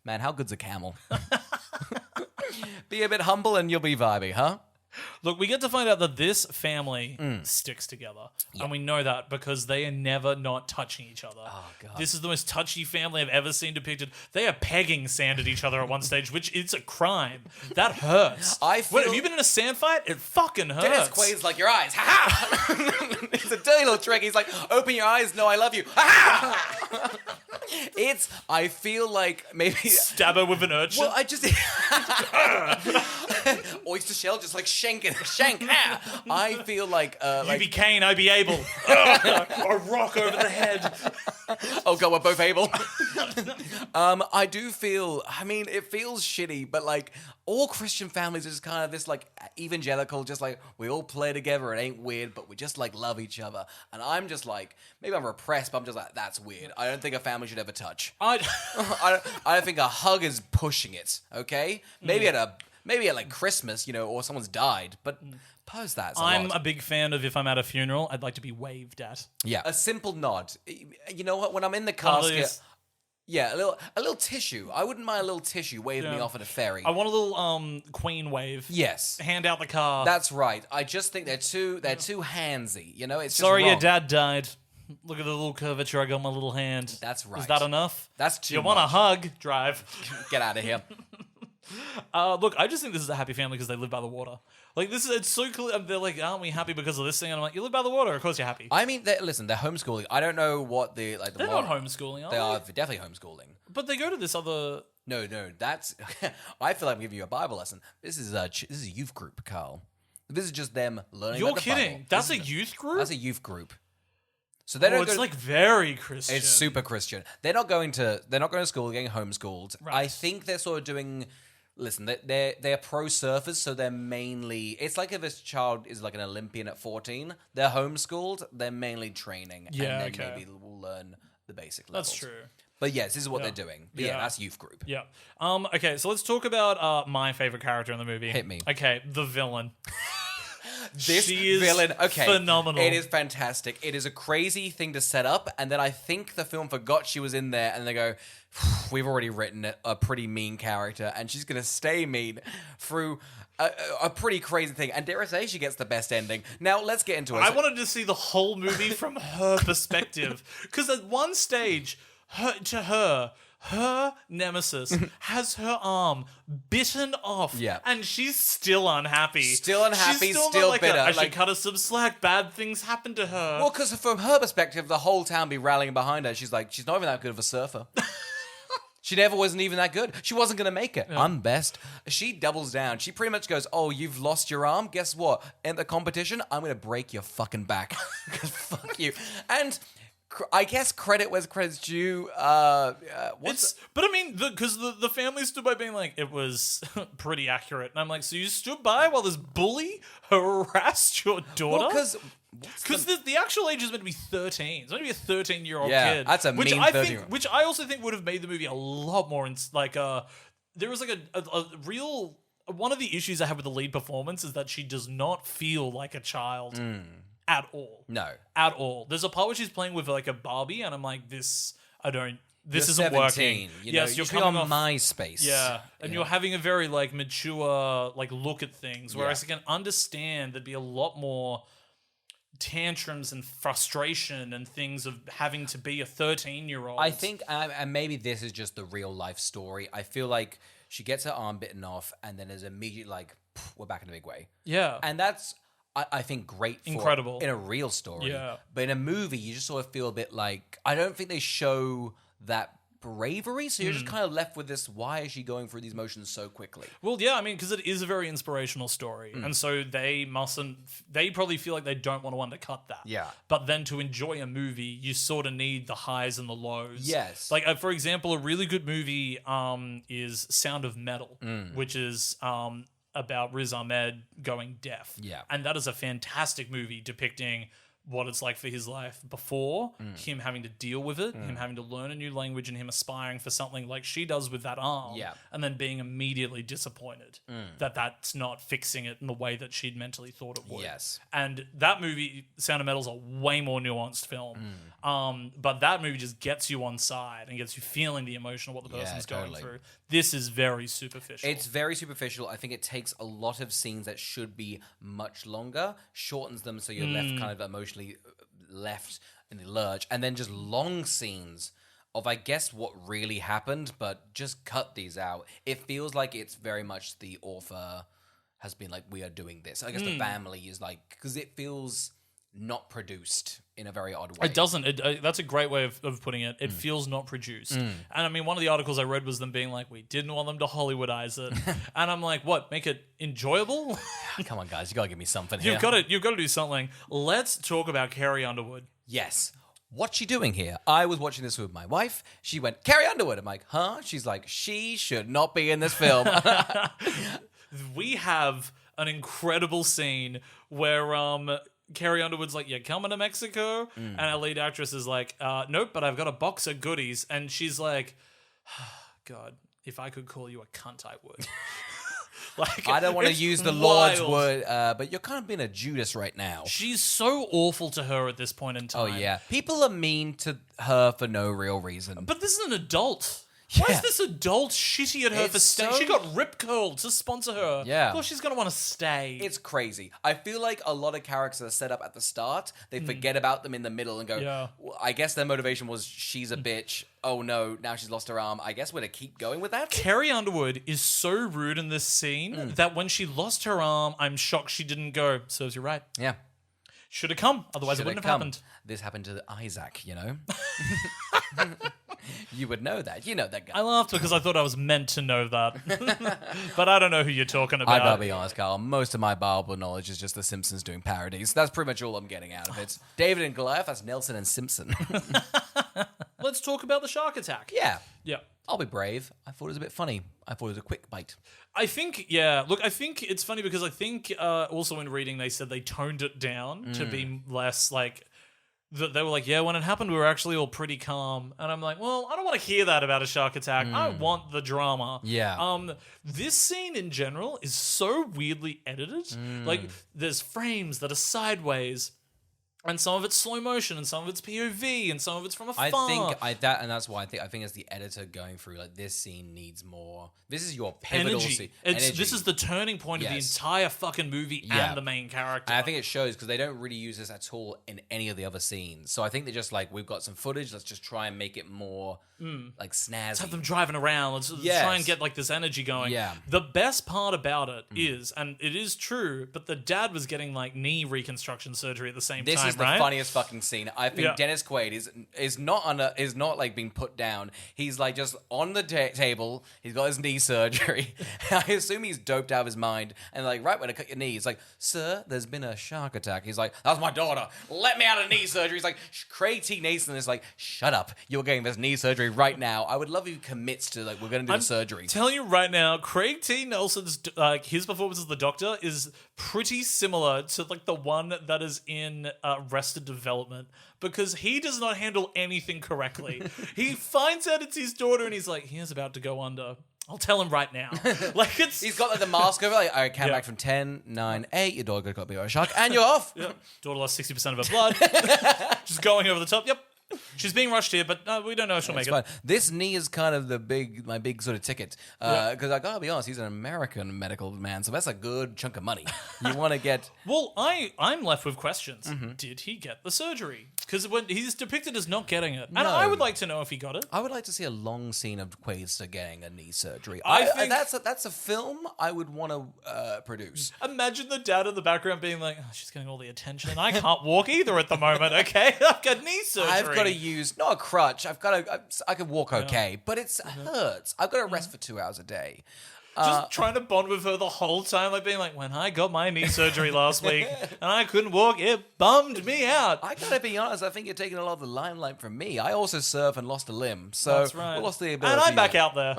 [SPEAKER 1] man, how good's a camel? Be a bit humble and you'll be vibey, huh?
[SPEAKER 2] Look, we get to find out that this family sticks together. Yeah. And we know that because they are never not touching each other. Oh, God. This is the most touchy family I've ever seen depicted. They are pegging sand at each other at one stage, which is a crime. That hurts. Wait, have you been in a sand fight? It fucking hurts.
[SPEAKER 1] Dennis Quaid's like, your eyes. Ha-ha! It's a dirty little trick. He's like, open your eyes. No, I love you. Ha-ha! I feel like maybe...
[SPEAKER 2] Stab her with an urchin?
[SPEAKER 1] Well, I just... Oyster shell, just like shank. I feel like...
[SPEAKER 2] you be Cain, I be Abel. A rock over the head.
[SPEAKER 1] Oh, God, we're both able. I do feel... it feels shitty, but like... All Christian families are just kind of this like evangelical, just like we all play together. It ain't weird, but we just like love each other. And I'm just like, maybe I'm repressed, but I'm just like, that's weird. I don't think a family should ever touch. I don't think a hug is pushing it. Okay, maybe at like Christmas, or someone's died, but. Post that.
[SPEAKER 2] I'm a big fan of if I'm at a funeral, I'd like to be waved at.
[SPEAKER 1] Yeah, a simple nod. You know what? When I'm in the casket. Yeah, a little tissue. I wouldn't mind a little tissue waving me off at a ferry.
[SPEAKER 2] I want a little Queen wave.
[SPEAKER 1] Yes.
[SPEAKER 2] Hand out the car.
[SPEAKER 1] That's right. I just think they're too handsy. It's
[SPEAKER 2] sorry
[SPEAKER 1] just
[SPEAKER 2] your dad died. Look at the little curvature I got on my little hand.
[SPEAKER 1] That's right.
[SPEAKER 2] Is that enough?
[SPEAKER 1] That's too
[SPEAKER 2] much. You want a hug? Drive.
[SPEAKER 1] Get out of here.
[SPEAKER 2] Look, I just think this is a happy family because they live by the water. Like, it's so clear. They're like, aren't we happy because of this thing? And I'm like, you live by the water. Of course you're happy.
[SPEAKER 1] Listen, they're homeschooling. I don't know what they're
[SPEAKER 2] not homeschooling, are they?
[SPEAKER 1] They are definitely homeschooling.
[SPEAKER 2] But they go to this other...
[SPEAKER 1] No, that's... I feel like I'm giving you a Bible lesson. This is a youth group, Carl. This is just them learning about the Bible.
[SPEAKER 2] You're kidding? That's a youth group?
[SPEAKER 1] That's a youth group. So they don't
[SPEAKER 2] it's like very Christian.
[SPEAKER 1] It's super Christian. They're not going to school, they're getting homeschooled.
[SPEAKER 2] Right.
[SPEAKER 1] I think they're sort of doing... Listen, they're pro surfers, so they're mainly... It's like if this child is like an Olympian at 14, they're homeschooled, they're mainly training.
[SPEAKER 2] Yeah,
[SPEAKER 1] and then maybe we'll learn the basic levels.
[SPEAKER 2] That's true.
[SPEAKER 1] But yes, this is what they're doing. But yeah, that's youth group.
[SPEAKER 2] Yeah. Okay, so let's talk about my favorite character in the movie.
[SPEAKER 1] Hit me.
[SPEAKER 2] Okay, the villain.
[SPEAKER 1] This
[SPEAKER 2] she is
[SPEAKER 1] villain, okay,
[SPEAKER 2] phenomenal.
[SPEAKER 1] It is fantastic. It is a crazy thing to set up, and then I think the film forgot she was in there, and they go, we've already written a pretty mean character, and she's going to stay mean through a pretty crazy thing. And dare I say, she gets the best ending. Now, let's get into it.
[SPEAKER 2] I wanted to see the whole movie from her perspective. Because at one stage, her nemesis has her arm bitten off.
[SPEAKER 1] Yeah.
[SPEAKER 2] And she's still unhappy.
[SPEAKER 1] Still unhappy,
[SPEAKER 2] She's
[SPEAKER 1] still
[SPEAKER 2] not
[SPEAKER 1] bitter.
[SPEAKER 2] I should cut her some slack. Bad things happen to her.
[SPEAKER 1] Well, because from her perspective, the whole town be rallying behind her. She's like, she's not even that good of a surfer. She never wasn't even that good. She wasn't going to make it. Yeah. I'm best. She doubles down. She pretty much goes, oh, you've lost your arm? Guess what? In the competition, I'm going to break your fucking back. Because fuck you. And I guess credit where credit's due.
[SPEAKER 2] But I mean, because the family stood by being like, it was pretty accurate. And I'm like, so you stood by while this bully harassed your daughter?
[SPEAKER 1] Well,
[SPEAKER 2] because the actual age is meant to be 13. It's meant to be a 13-year-old kid.
[SPEAKER 1] That's a
[SPEAKER 2] which
[SPEAKER 1] mean
[SPEAKER 2] I
[SPEAKER 1] 13-year-old.
[SPEAKER 2] Which I also think would have made the movie a lot more there was like a real one of the issues I have with the lead performance is that she does not feel like a child at all.
[SPEAKER 1] No,
[SPEAKER 2] at all. There's a part where she's playing with like a Barbie, and I'm like, this isn't
[SPEAKER 1] you're
[SPEAKER 2] working.
[SPEAKER 1] 17,
[SPEAKER 2] Yes, you're
[SPEAKER 1] coming
[SPEAKER 2] coming
[SPEAKER 1] on
[SPEAKER 2] off
[SPEAKER 1] MySpace.
[SPEAKER 2] Yeah, and you're having a very like mature like look at things. Whereas
[SPEAKER 1] Yeah.
[SPEAKER 2] I can understand there'd be a lot more tantrums and frustration and things of having to be a 13-year-old.
[SPEAKER 1] I think, and maybe this is just the real life story. I feel like she gets her arm bitten off, and then there's immediate like, we're back in a big way.
[SPEAKER 2] Yeah,
[SPEAKER 1] And that's, I think, great for
[SPEAKER 2] Incredible.
[SPEAKER 1] in a real story.
[SPEAKER 2] Yeah.
[SPEAKER 1] But in a movie, you just sort of feel a bit like, I don't think they show that bravery, so you're just kind of left with this, why is she going through these motions so quickly?
[SPEAKER 2] Well, yeah, I mean, because it is a very inspirational story. And so they probably feel like they don't want to undercut that.
[SPEAKER 1] Yeah.
[SPEAKER 2] But then to enjoy a movie, you sort of need the highs and the lows.
[SPEAKER 1] Yes.
[SPEAKER 2] Like, for example, a really good movie is Sound of Metal, which is about Riz Ahmed going deaf.
[SPEAKER 1] Yeah.
[SPEAKER 2] And that is a fantastic movie depicting what it's like for his life before, him having to deal with it, him having to learn a new language, and him aspiring for something like she does with that arm,
[SPEAKER 1] Yeah.
[SPEAKER 2] and then being immediately disappointed that that's not fixing it in the way that she'd mentally thought it would.
[SPEAKER 1] Yes.
[SPEAKER 2] And that movie, Sound of Metal's a way more nuanced film, but that movie just gets you on side and gets you feeling the emotion of what the person's going
[SPEAKER 1] totally.
[SPEAKER 2] through. This is very superficial.
[SPEAKER 1] It's very superficial. I think it takes a lot of scenes that should be much longer, shortens them so you're left kind of emotionally left in the lurch, and then just long scenes of, I guess, what really happened, but just cut these out. It feels like it's very much the author has been like, we are doing this. I guess the family is like, because it feels not produced in a very odd way.
[SPEAKER 2] It doesn't. That's a great way of putting it. It feels not produced. And I mean, one of the articles I read was them being like, we didn't want them to Hollywoodize it. And I'm like, what? Make it enjoyable?
[SPEAKER 1] Come on, guys, you gotta give me something here.
[SPEAKER 2] You've got to do something. Let's talk about Carrie Underwood.
[SPEAKER 1] Yes. What's she doing here? I was watching this with my wife. She went, Carrie Underwood. I'm like, huh? She's like, she should not be in this film.
[SPEAKER 2] We have an incredible scene where Carrie Underwood's like, yeah, coming to Mexico? And our lead actress is like, nope, but I've got a box of goodies. And she's like, God, if I could call you a cunt, I would. Like,
[SPEAKER 1] I don't want to use the Lord's word, but you're kind of being a Judas right now.
[SPEAKER 2] She's so awful to her at this point in time.
[SPEAKER 1] Oh, yeah. People are mean to her for no real reason.
[SPEAKER 2] But this is an adult. Why
[SPEAKER 1] Yeah.
[SPEAKER 2] is this adult shitty at her for staying?
[SPEAKER 1] so-
[SPEAKER 2] She got Rip Curl to sponsor her.
[SPEAKER 1] Yeah.
[SPEAKER 2] Of course she's going to want to stay.
[SPEAKER 1] It's crazy. I feel like a lot of characters are set up at the start. They forget about them in the middle and go,
[SPEAKER 2] Yeah.
[SPEAKER 1] well, I guess their motivation was she's a bitch. Oh, no, now she's lost her arm. I guess we're to keep going with that.
[SPEAKER 2] Carrie Underwood is so rude in this scene that when she lost her arm, I'm shocked she didn't go, serves you right.
[SPEAKER 1] Yeah.
[SPEAKER 2] Should have come, otherwise it
[SPEAKER 1] Should've
[SPEAKER 2] wouldn't have
[SPEAKER 1] come.
[SPEAKER 2] happened.
[SPEAKER 1] This happened to Isaac, you know? You would know that. You know that guy.
[SPEAKER 2] I laughed because I thought I was meant to know that. But I don't know who you're talking
[SPEAKER 1] I
[SPEAKER 2] about.
[SPEAKER 1] gotta be honest, Carl. Most of my Bible knowledge is just The Simpsons doing parodies. That's pretty much all I'm getting out of it. David and Goliath, that's Nelson and Simpson.
[SPEAKER 2] Let's talk about the shark attack.
[SPEAKER 1] Yeah.
[SPEAKER 2] Yeah.
[SPEAKER 1] I'll be brave. I thought it was a bit funny. I thought it was a quick bite.
[SPEAKER 2] I think, yeah. Look, I think it's funny because I think also in reading they said they toned it down to be less like They were like, yeah, when it happened, we were actually all pretty calm. And I'm like, well, I don't want to hear that about a shark attack. I want the drama.
[SPEAKER 1] Yeah.
[SPEAKER 2] This scene in general is so weirdly edited. Like, there's frames that are sideways. And some of it's slow motion, and some of it's POV, and some of it's from afar.
[SPEAKER 1] That's why I think as the editor going through, like, this scene needs more. This is your pivotal scene.
[SPEAKER 2] This is the turning point of the entire fucking movie and the main character.
[SPEAKER 1] And I think it shows because they don't really use this at all in any of the other scenes. So I think they're just like, we've got some footage. Let's just try and make it more like snazzy.
[SPEAKER 2] Let's have them driving around. Let's try and get like this energy going.
[SPEAKER 1] Yeah.
[SPEAKER 2] The best part about it is, and it is true, but the dad was getting like knee reconstruction surgery at the same time.
[SPEAKER 1] This is the funniest fucking scene. I think Dennis Quaid is not like being put down. He's like just on the table. He's got his knee surgery. I assume he's doped out of his mind. And like, right when I cut your knee, he's like, sir, there's been a shark attack. He's like, that's my daughter. Let me out of knee surgery. He's like, Craig T. Nathan is like, shut up. You're getting this knee surgery right now. I would love if he commits to like, we're going to do the surgery.
[SPEAKER 2] Telling you right now, Craig T. Nelson's his performance as the Doctor is pretty similar to like the one that is in Arrested Development, because he does not handle anything correctly. He finds out it's his daughter and he's like, he is about to go under. I'll tell him right now. Like
[SPEAKER 1] he's got like the mask over. Like, I came back from 10, 9, 8. Your dog got bit by a shark, and you're off.
[SPEAKER 2] Daughter lost 60% of her blood. Just going over the top. Yep. She's being rushed here, but we don't know if she'll make it.
[SPEAKER 1] This knee is kind of my big sort of ticket. Because I gotta be honest, he's an American medical man, so that's a good chunk of money. You want to get...
[SPEAKER 2] Well, I'm left with questions. Did he get the surgery? Because when he's depicted as not getting it. And I would like to know if he got it.
[SPEAKER 1] I would like to see a long scene of Quaidster getting a knee surgery.
[SPEAKER 2] I think
[SPEAKER 1] that's a film I would want to produce.
[SPEAKER 2] Imagine the dad in the background being like, oh, she's getting all the attention and I can't walk either at the moment, okay? I've got knee surgery.
[SPEAKER 1] I've got to use, not a crutch, I can walk okay, but it hurts. I've got to rest for 2 hours a day.
[SPEAKER 2] Just trying to bond with her the whole time, like being like, when I got my knee surgery last week and I couldn't walk, it bummed me out.
[SPEAKER 1] I gotta be honest, I think you're taking a lot of the limelight from me. I also surf and lost a limb, so
[SPEAKER 2] that's right.
[SPEAKER 1] Lost the ability.
[SPEAKER 2] And I'm back out there.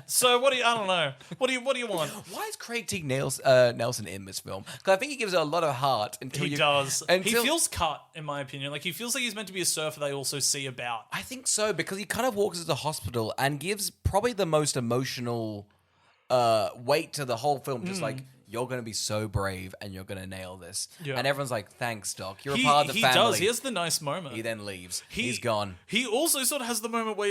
[SPEAKER 2] So what do you? I don't know. What do you want?
[SPEAKER 1] Why is Craig T. Nelson in this film? Because I think he gives it a lot of heart.
[SPEAKER 2] He does. He feels cut, in my opinion. Like he feels like he's meant to be a surfer they also see about.
[SPEAKER 1] I think so, because he kind of walks into the hospital and gives probably the most emotional weight to the whole film. Just like, you're going to be so brave and you're going to nail this. Yeah. And everyone's like, thanks, Doc. You're a part of the family. He does.
[SPEAKER 2] He has the nice moment.
[SPEAKER 1] He then leaves. He's gone.
[SPEAKER 2] He also sort of has the moment where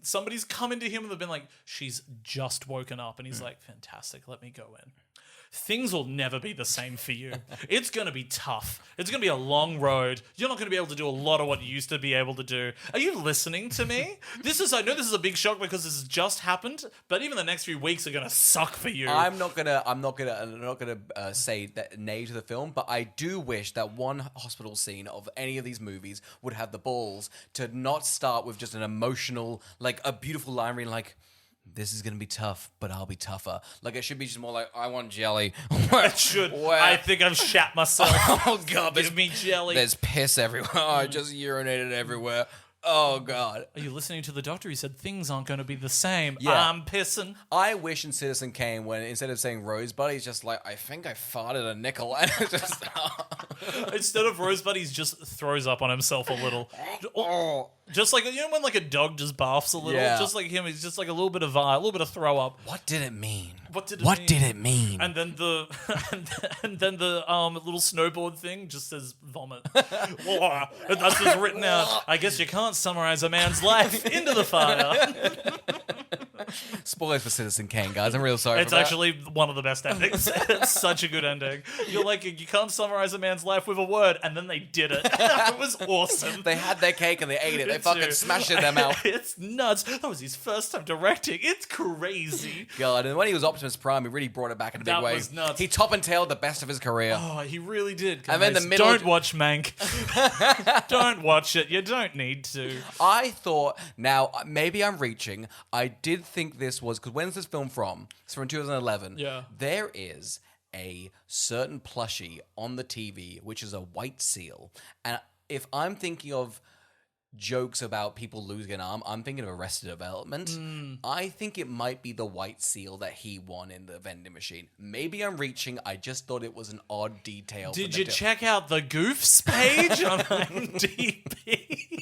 [SPEAKER 2] somebody's come into him and they've been like, she's just woken up. And he's like, fantastic, let me go in. Things will never be the same for you. It's going to be tough. It's going to be a long road. You're not going to be able to do a lot of what you used to be able to do. Are you listening to me? I know this is a big shock because this has just happened, but even the next few weeks are going to suck for you.
[SPEAKER 1] I'm not gonna say that nay to the film, but I do wish that one hospital scene of any of these movies would have the balls to not start with just an emotional, like a beautiful line reading like, this is going to be tough, but I'll be tougher. Like, it should be just more like, I want jelly.
[SPEAKER 2] It should. I think I've shat myself.
[SPEAKER 1] Oh, God.
[SPEAKER 2] Give me jelly.
[SPEAKER 1] There's piss everywhere. I just urinated everywhere. Oh, God.
[SPEAKER 2] Are you listening to the doctor? He said things aren't going to be the same.
[SPEAKER 1] Yeah.
[SPEAKER 2] I'm pissing.
[SPEAKER 1] I wish in Citizen Kane, when instead of saying Rosebud, he's just like, I think I farted a nickel. And it's just...
[SPEAKER 2] Instead of Rosebud, he just throws up on himself a little. Just like, you know when like a dog just barfs a little? Yeah. Just like him, he's just like a little bit of throw up.
[SPEAKER 1] What did it mean?
[SPEAKER 2] What did
[SPEAKER 1] it mean?
[SPEAKER 2] And then the little snowboard thing just says vomit. That's just written out. I guess you can't summarize a man's life into the fire.
[SPEAKER 1] Spoilers for Citizen Kane, guys. I'm real sorry.
[SPEAKER 2] It's actually one of the best endings. It's such a good ending. You're like, you can't summarize a man's life with a word, and then they did it. It was awesome.
[SPEAKER 1] They had their cake and they ate it. They fucking smashed it in their mouth.
[SPEAKER 2] It's nuts. That was his first time directing. It's crazy.
[SPEAKER 1] God, and when he was Optimus Prime, he really brought it back in a big way.
[SPEAKER 2] That was nuts.
[SPEAKER 1] He top and tailed the best of his career.
[SPEAKER 2] Oh, he really did.
[SPEAKER 1] And then the middle.
[SPEAKER 2] Don't watch Mank. Don't watch it. You don't need to.
[SPEAKER 1] I thought, now maybe I'm reaching. I did think this was, because when's this film from? It's from 2011.
[SPEAKER 2] Yeah.
[SPEAKER 1] There is a certain plushie on the TV, which is a white seal. And if I'm thinking of jokes about people losing an arm, I'm thinking of Arrested Development. I think it might be the white seal that he won in the vending machine. Maybe I'm reaching. I just thought it was an odd detail.
[SPEAKER 2] Did you check out the Goofs page on IMDb?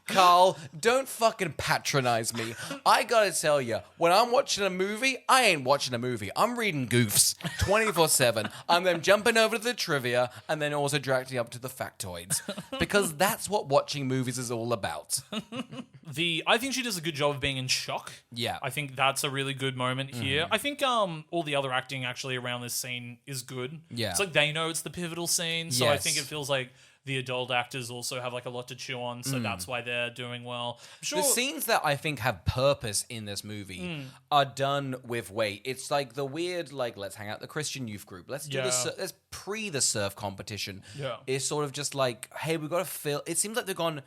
[SPEAKER 1] Carl, don't fucking patronize me. I gotta tell you, when I'm watching a movie, I ain't watching a movie. I'm reading Goofs 24/7. I'm then jumping over to the trivia and then also directing up to the factoids. Because that's what watching movies is all about.
[SPEAKER 2] I think she does a good job of being in shock.
[SPEAKER 1] Yeah.
[SPEAKER 2] I think that's a really good moment here. I think all the other acting actually around this scene is good.
[SPEAKER 1] Yeah.
[SPEAKER 2] It's like they know it's the pivotal scene, so I
[SPEAKER 1] Yes.
[SPEAKER 2] think it feels like the adult actors also have like a lot to chew on, so that's why they're doing well. I'm sure
[SPEAKER 1] The scenes that I think have purpose in this movie are done with weight. It's like the weird, like, let's hang out at the Christian youth group. Let's do let's pre the surf competition.
[SPEAKER 2] Yeah.
[SPEAKER 1] It's sort of just like, hey, we've got to fill. It seems like they've gone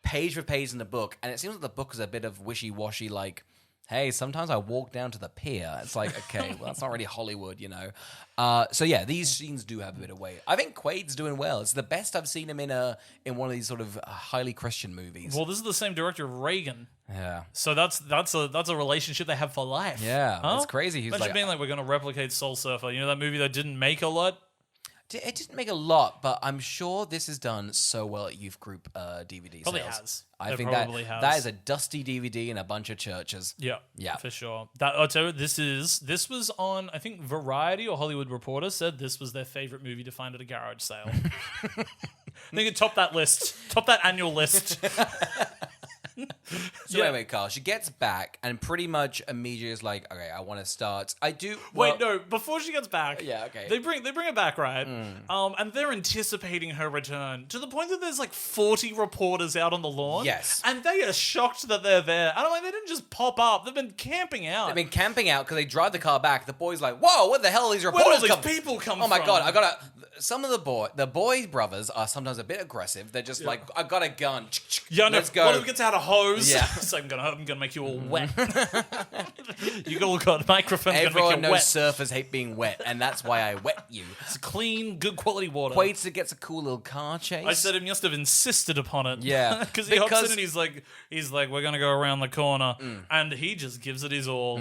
[SPEAKER 1] page for page in the book, and it seems like the book is a bit of wishy-washy, like, hey, sometimes I walk down to the pier. It's like, okay, well, that's not really Hollywood, you know? So yeah, these scenes do have a bit of weight. I think Quaid's doing well. It's the best I've seen him in one of these sort of highly Christian movies.
[SPEAKER 2] Well, this is the same director of Reagan.
[SPEAKER 1] Yeah.
[SPEAKER 2] So that's a relationship they have for life.
[SPEAKER 1] Yeah,
[SPEAKER 2] Huh?
[SPEAKER 1] it's crazy. He's
[SPEAKER 2] Imagine
[SPEAKER 1] like,
[SPEAKER 2] being like, we're going to replicate Soul Surfer. You know that movie that didn't make a lot?
[SPEAKER 1] it didn't make a lot, but I'm sure this is done so well at youth group DVD
[SPEAKER 2] Probably
[SPEAKER 1] sales.
[SPEAKER 2] has.
[SPEAKER 1] I
[SPEAKER 2] It
[SPEAKER 1] think
[SPEAKER 2] probably has.
[SPEAKER 1] that is a dusty DVD in a bunch of churches.
[SPEAKER 2] Yeah, for sure. This was on, I think Variety or Hollywood Reporter said this was their favorite movie to find at a garage sale. I think it topped that list, top that annual list.
[SPEAKER 1] So anyway, Carl, she gets back and pretty much immediately is like, okay, I want to start.
[SPEAKER 2] Wait, no, before she gets back,
[SPEAKER 1] Yeah, okay.
[SPEAKER 2] They bring her back, right? And they're anticipating her return to the point that there's like 40 reporters out on the lawn.
[SPEAKER 1] Yes.
[SPEAKER 2] And they are shocked that they're there. And I'm like, they didn't just pop up. They've been camping out.
[SPEAKER 1] They've been camping out because they drive the car back. The boy's like, whoa, what the hell are these
[SPEAKER 2] Where
[SPEAKER 1] reporters
[SPEAKER 2] do all
[SPEAKER 1] come
[SPEAKER 2] these people come
[SPEAKER 1] Oh my
[SPEAKER 2] from?
[SPEAKER 1] God, some of the boys' brothers are sometimes a bit aggressive. They're just like, I got a gun.
[SPEAKER 2] Yeah, no,
[SPEAKER 1] Let's go.
[SPEAKER 2] one of them gets out a hose.
[SPEAKER 1] Yeah.
[SPEAKER 2] So I'm gonna make you all wet. You all got a microphone.
[SPEAKER 1] Everyone
[SPEAKER 2] gonna make you
[SPEAKER 1] knows
[SPEAKER 2] wet.
[SPEAKER 1] surfers hate being wet, and that's why I wet you.
[SPEAKER 2] It's clean, good quality water.
[SPEAKER 1] Quaid gets a cool little car chase.
[SPEAKER 2] I said he must have insisted upon it.
[SPEAKER 1] Yeah.
[SPEAKER 2] Because he hops in and he's like, we're gonna go around the corner, and he just gives it his all.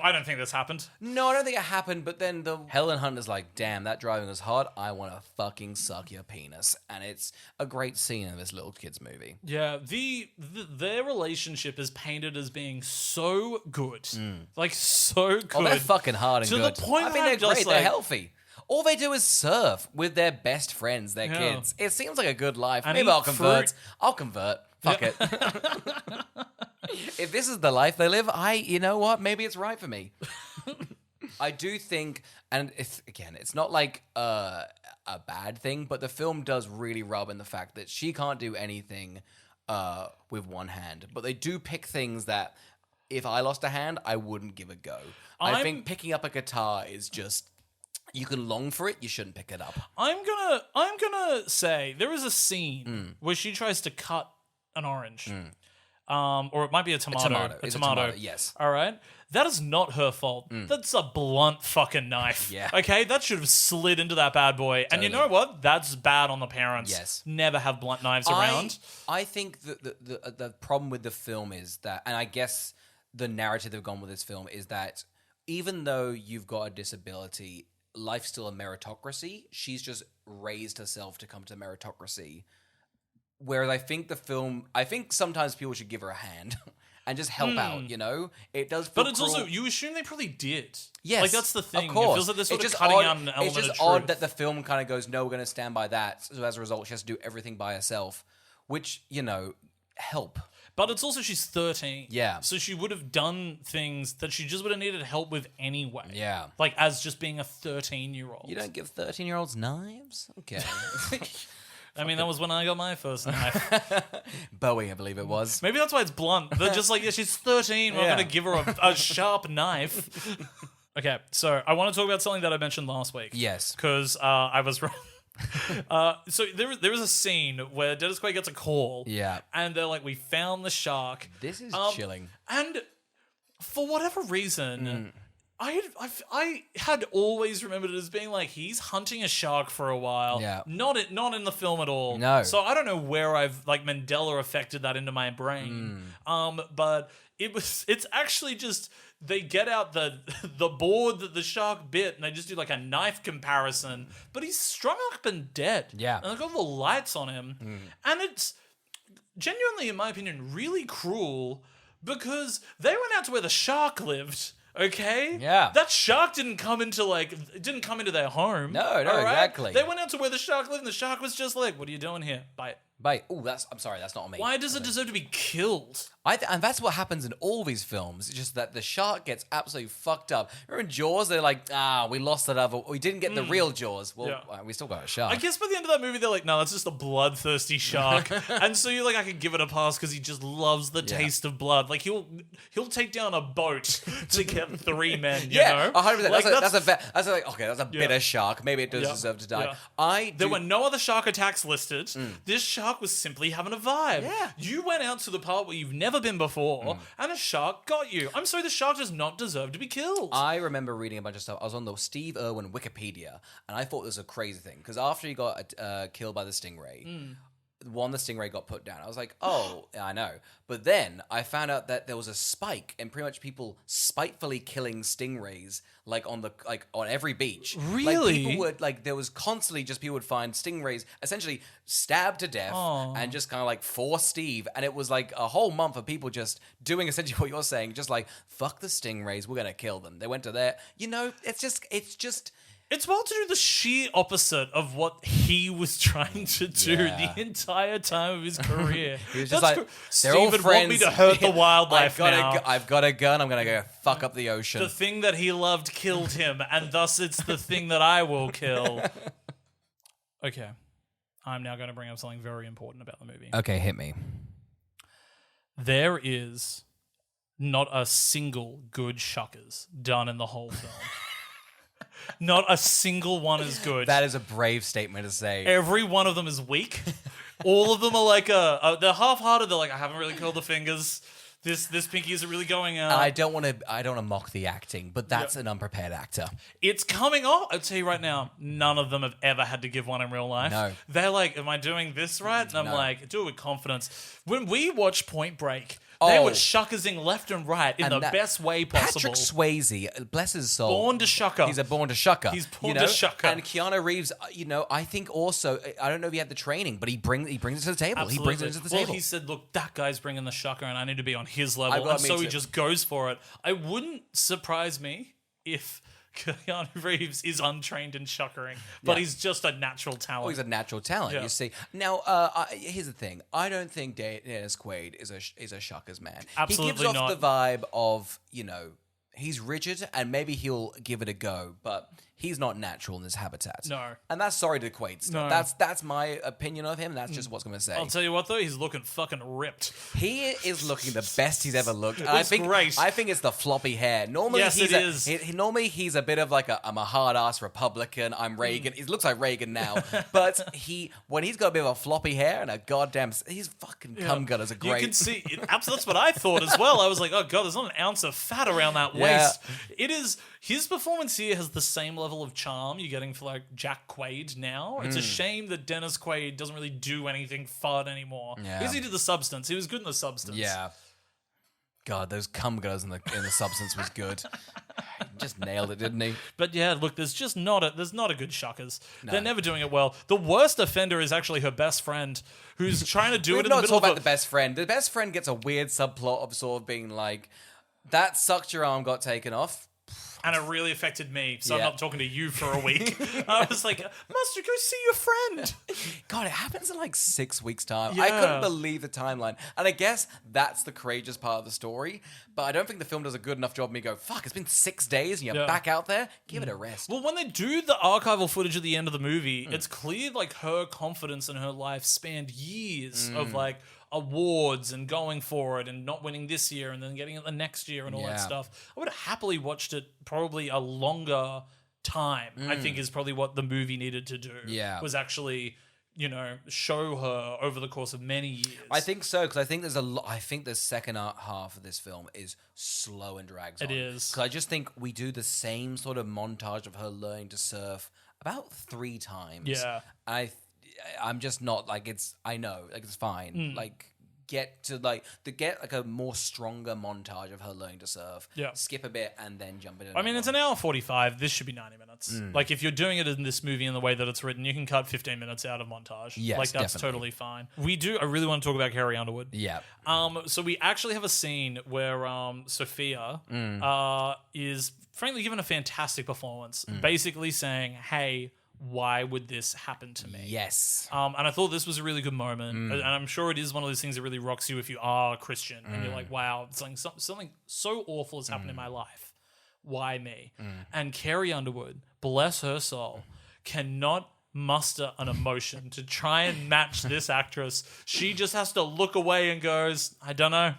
[SPEAKER 2] I don't think this happened.
[SPEAKER 1] No, I don't think it happened, but then Helen Hunt is like, damn, that driving was hard. I want to fucking suck your penis. And it's a great scene in this little kid's movie.
[SPEAKER 2] Yeah, their relationship is painted as being so good. Like, so good.
[SPEAKER 1] Oh, they're fucking hard and
[SPEAKER 2] To
[SPEAKER 1] good.
[SPEAKER 2] the point
[SPEAKER 1] I mean,
[SPEAKER 2] that
[SPEAKER 1] they're
[SPEAKER 2] I'm just
[SPEAKER 1] great.
[SPEAKER 2] like-
[SPEAKER 1] They're healthy. All they do is surf with their best friends, their
[SPEAKER 2] Yeah.
[SPEAKER 1] kids. It seems like a good life.
[SPEAKER 2] And
[SPEAKER 1] Maybe
[SPEAKER 2] eat
[SPEAKER 1] I'll convert.
[SPEAKER 2] fruit.
[SPEAKER 1] I'll convert. Fuck it. If this is the life they live, you know what? Maybe it's right for me. I do think, and it's not like a bad thing, but the film does really rub in the fact that she can't do anything with one hand. But they do pick things that, if I lost a hand, I wouldn't give a go. I think picking up a guitar is just, you can long for it, you shouldn't pick it up.
[SPEAKER 2] I'm gonna say there is a scene where she tries to cut an orange. Or it might be a tomato.
[SPEAKER 1] It's a tomato, yes.
[SPEAKER 2] All right. That is not her fault. That's a blunt fucking knife.
[SPEAKER 1] Yeah.
[SPEAKER 2] Okay? That should have slid into that bad boy. And you know what? That's bad on the parents.
[SPEAKER 1] Yes.
[SPEAKER 2] Never have blunt knives around.
[SPEAKER 1] I think that the problem with the film is that, and I guess the narrative they've gone with this film is that even though you've got a disability, life's still a meritocracy. She's just raised herself to come to meritocracy. Whereas I think sometimes people should give her a hand and just help out, you know? It does feel
[SPEAKER 2] But it's
[SPEAKER 1] cruel.
[SPEAKER 2] also, you assume they probably did.
[SPEAKER 1] Yes.
[SPEAKER 2] Like, that's the thing.
[SPEAKER 1] Of course.
[SPEAKER 2] It feels like they're sort
[SPEAKER 1] It's
[SPEAKER 2] of
[SPEAKER 1] just
[SPEAKER 2] cutting
[SPEAKER 1] odd-
[SPEAKER 2] out an element
[SPEAKER 1] It's just
[SPEAKER 2] of
[SPEAKER 1] odd
[SPEAKER 2] truth.
[SPEAKER 1] that the film kind of goes, no, we're going to stand by that. So as a result, she has to do everything by herself, which, help.
[SPEAKER 2] But it's also, she's 13.
[SPEAKER 1] Yeah.
[SPEAKER 2] So she would have done things that she just would have needed help with anyway.
[SPEAKER 1] Yeah.
[SPEAKER 2] Like, as just being a 13-year-old.
[SPEAKER 1] You don't give 13-year-olds knives? Okay.
[SPEAKER 2] I mean, that was when I got my first knife.
[SPEAKER 1] Bowie, I believe it was.
[SPEAKER 2] Maybe that's why it's blunt. They're just like, yeah, she's 13. We're
[SPEAKER 1] Yeah.
[SPEAKER 2] going to give her a sharp knife. Okay, so I want to talk about something that I mentioned last week.
[SPEAKER 1] Yes.
[SPEAKER 2] Because I was wrong. So there is a scene where Dennis Quaid gets a call.
[SPEAKER 1] Yeah.
[SPEAKER 2] And they're like, we found the shark.
[SPEAKER 1] This is chilling.
[SPEAKER 2] And for whatever reason, I had always remembered it as being like he's hunting a shark for a while.
[SPEAKER 1] Yeah.
[SPEAKER 2] Not in the film at all.
[SPEAKER 1] No.
[SPEAKER 2] So I don't know where I've like Mandela affected that into my brain. But it's actually just they get out the board that the shark bit and they just do like a knife comparison. But he's strung up and dead.
[SPEAKER 1] Yeah.
[SPEAKER 2] And they've got the lights on him. And it's genuinely, in my opinion, really cruel because they went out to where the shark lived. Okay?
[SPEAKER 1] Yeah.
[SPEAKER 2] That shark didn't come into their home.
[SPEAKER 1] No,
[SPEAKER 2] all right?
[SPEAKER 1] exactly.
[SPEAKER 2] They went out to where the shark lived and the shark was just like, what are you doing here? Bite.
[SPEAKER 1] Oh, I'm sorry, that's not on me.
[SPEAKER 2] Why does it deserve to be killed?
[SPEAKER 1] And that's what happens in all these films. It's just that the shark gets absolutely fucked up. Remember in Jaws, they're like, we lost that other... We didn't get the real Jaws. Well, we still got a shark.
[SPEAKER 2] I guess by the end of that movie, they're like, no, that's just a bloodthirsty shark. And so you're like, I could give it a pass because he just loves the taste of blood. Like, he'll take down a boat to get 3 men, you know?
[SPEAKER 1] 100%.
[SPEAKER 2] Like,
[SPEAKER 1] that's a bitter shark. Maybe it does deserve to die.
[SPEAKER 2] Yeah. There were no other shark attacks listed. This shark was simply having a vibe.
[SPEAKER 1] Yeah.
[SPEAKER 2] You went out to the part where you've never been before, and a shark got you. I'm sorry, the shark does not deserve to be killed.
[SPEAKER 1] I remember reading a bunch of stuff. I was on the Steve Irwin Wikipedia, and I thought this was a crazy thing because after he got killed by the stingray, the stingray got put down. I was like, oh, yeah, I know. But then I found out that there was a spike in pretty much people spitefully killing stingrays, on every beach.
[SPEAKER 2] Really?
[SPEAKER 1] People would there was constantly just people would find stingrays essentially stabbed to death and just kind of for Steve. And it was like a whole month of people just doing essentially what you're saying, just like fuck the stingrays, we're gonna kill them. They went to there. It's just.
[SPEAKER 2] It's well to do the sheer opposite of what he was trying to do the entire time of his career.
[SPEAKER 1] He was just they're
[SPEAKER 2] Steve
[SPEAKER 1] all
[SPEAKER 2] would
[SPEAKER 1] friends.
[SPEAKER 2] want me to hurt the wildlife
[SPEAKER 1] I've got a gun. I'm going to go fuck up the ocean.
[SPEAKER 2] The thing that he loved killed him, and thus it's the thing that I will kill. Okay. I'm now going to bring up something very important about the movie.
[SPEAKER 1] Okay, hit me.
[SPEAKER 2] There is not a single good shuckers done in the whole film. Not a single one is good.
[SPEAKER 1] That is a brave statement to say.
[SPEAKER 2] Every one of them is weak. All of them are like they're half-hearted. They're like, I haven't really curled the fingers. This pinky isn't really going out.
[SPEAKER 1] And I don't want to mock the acting, but that's an unprepared actor.
[SPEAKER 2] It's coming off. I'll tell you right now, none of them have ever had to give one in real life.
[SPEAKER 1] No.
[SPEAKER 2] They're like, am I doing this right? And I'm like, do it with confidence. When we watch Point Break, they were shuckersing left and right in the best way possible.
[SPEAKER 1] Patrick Swayze, bless his soul.
[SPEAKER 2] Born to shucker.
[SPEAKER 1] He's a born to shucker.
[SPEAKER 2] He's born to shucker.
[SPEAKER 1] And Keanu Reeves, I think also, I don't know if he had the training, but he brings it to the table.
[SPEAKER 2] Absolutely.
[SPEAKER 1] He brings it to the table.
[SPEAKER 2] Well, he said, look, that guy's bringing the shucker and I need to be on his level. And so he just goes for it. I wouldn't surprise me if Keanu Reeves is untrained in shuckering, but he's just a natural talent.
[SPEAKER 1] Oh, he's a natural talent, you see. Now, here's the thing. I don't think Dennis Quaid is a shuckers man.
[SPEAKER 2] Absolutely
[SPEAKER 1] He gives
[SPEAKER 2] not.
[SPEAKER 1] off the vibe of, he's rigid and maybe he'll give it a go, but he's not natural in his habitat.
[SPEAKER 2] No.
[SPEAKER 1] And that's sorry to Quaid stuff.
[SPEAKER 2] No.
[SPEAKER 1] That's my opinion of him. That's just what's going to say.
[SPEAKER 2] I'll tell you what, though, he's looking fucking ripped.
[SPEAKER 1] He is looking the best he's ever looked. And
[SPEAKER 2] It's great.
[SPEAKER 1] I think it's the floppy hair. Normally,
[SPEAKER 2] Yes, it is.
[SPEAKER 1] Normally, he's a bit of like I'm a hard-ass Republican. I'm Reagan. He looks like Reagan now. But when he's got a bit of a floppy hair and a goddamn... His fucking cum gutters are great.
[SPEAKER 2] You can see... Absolutely, that's what I thought as well. I was like, oh, God, there's not an ounce of fat around that waist. It is... His performance here has the same level of charm you're getting for like Jack Quaid now. It's a shame that Dennis Quaid doesn't really do anything fun anymore.
[SPEAKER 1] Yeah.
[SPEAKER 2] Because he did The Substance. He was good in The Substance.
[SPEAKER 1] Yeah. God, those cum gutters in the Substance was good. He just nailed it, didn't he?
[SPEAKER 2] But yeah, look, there's not a good shuckers. No. They're never doing it well. The worst offender is actually her best friend, who's trying to do it in the middle of
[SPEAKER 1] about the best friend. The best friend gets a weird subplot of sort of being like, that sucked your arm got taken off.
[SPEAKER 2] And it really affected me, so I'm not talking to you for a week. I was like, Master, go see your friend.
[SPEAKER 1] God, it happens in like 6 weeks' time.
[SPEAKER 2] Yeah.
[SPEAKER 1] I couldn't believe the timeline. And I guess that's the courageous part of the story. But I don't think the film does a good enough job of me go, fuck, it's been 6 days and you're back out there? Give it a rest.
[SPEAKER 2] Well, when they do the archival footage at the end of the movie, it's clear like her confidence in her life spanned years of like awards and going for it and not winning this year and then getting it the next year and all that stuff. I would have happily watched it probably a longer time, I think is probably what the movie needed to do.
[SPEAKER 1] Yeah.
[SPEAKER 2] Was actually show her over the course of many years.
[SPEAKER 1] I think so, because I think there's I think the second half of this film is slow and drags on.
[SPEAKER 2] It is.
[SPEAKER 1] Because I just think we do the same sort of montage of her learning to surf about 3 times.
[SPEAKER 2] Yeah.
[SPEAKER 1] I'm just not like it's. I know, like it's fine. Like get a more stronger montage of her learning to surf.
[SPEAKER 2] Yeah.
[SPEAKER 1] Skip a bit and then jump in.
[SPEAKER 2] I mean, it's an hour 45. This should be 90 minutes. Like, if you're doing it in this movie in the way that it's written, you can cut 15 minutes out of montage.
[SPEAKER 1] Yes,
[SPEAKER 2] like, that's
[SPEAKER 1] definitely.
[SPEAKER 2] totally fine. I really want to talk about Carrie Underwood.
[SPEAKER 1] Yeah.
[SPEAKER 2] So we actually have a scene where Sophia is frankly given a fantastic performance, basically saying, hey, why would this happen to me?
[SPEAKER 1] Yes.
[SPEAKER 2] And I thought this was a really good moment. And I'm sure it is one of those things that really rocks you if you are a Christian and you're like, wow, something so awful has happened in my life. Why me? And Carrie Underwood, bless her soul, cannot muster an emotion to try and match this actress. She just has to look away and goes, I don't know.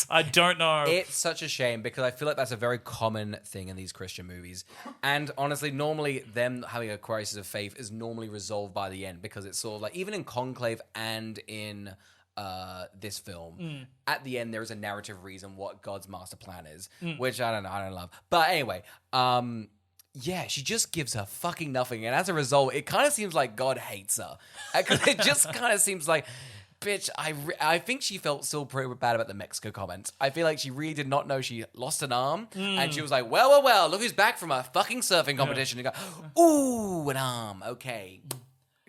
[SPEAKER 2] I don't know.
[SPEAKER 1] It's such a shame because I feel like that's a very common thing in these Christian movies. And honestly, normally them having a crisis of faith is normally resolved by the end because it's sort of like, even in Conclave and in this film, at the end there is a narrative reason what God's master plan is, which I don't love. But anyway, yeah, she just gives her fucking nothing. And as a result, it kind of seems like God hates her. Because it just kind of seems like... Bitch, I think she felt still pretty bad about the Mexico comment. I feel like she really did not know she lost an arm. And she was like, well, look who's back from a fucking surfing competition. And go, ooh, an arm. Okay.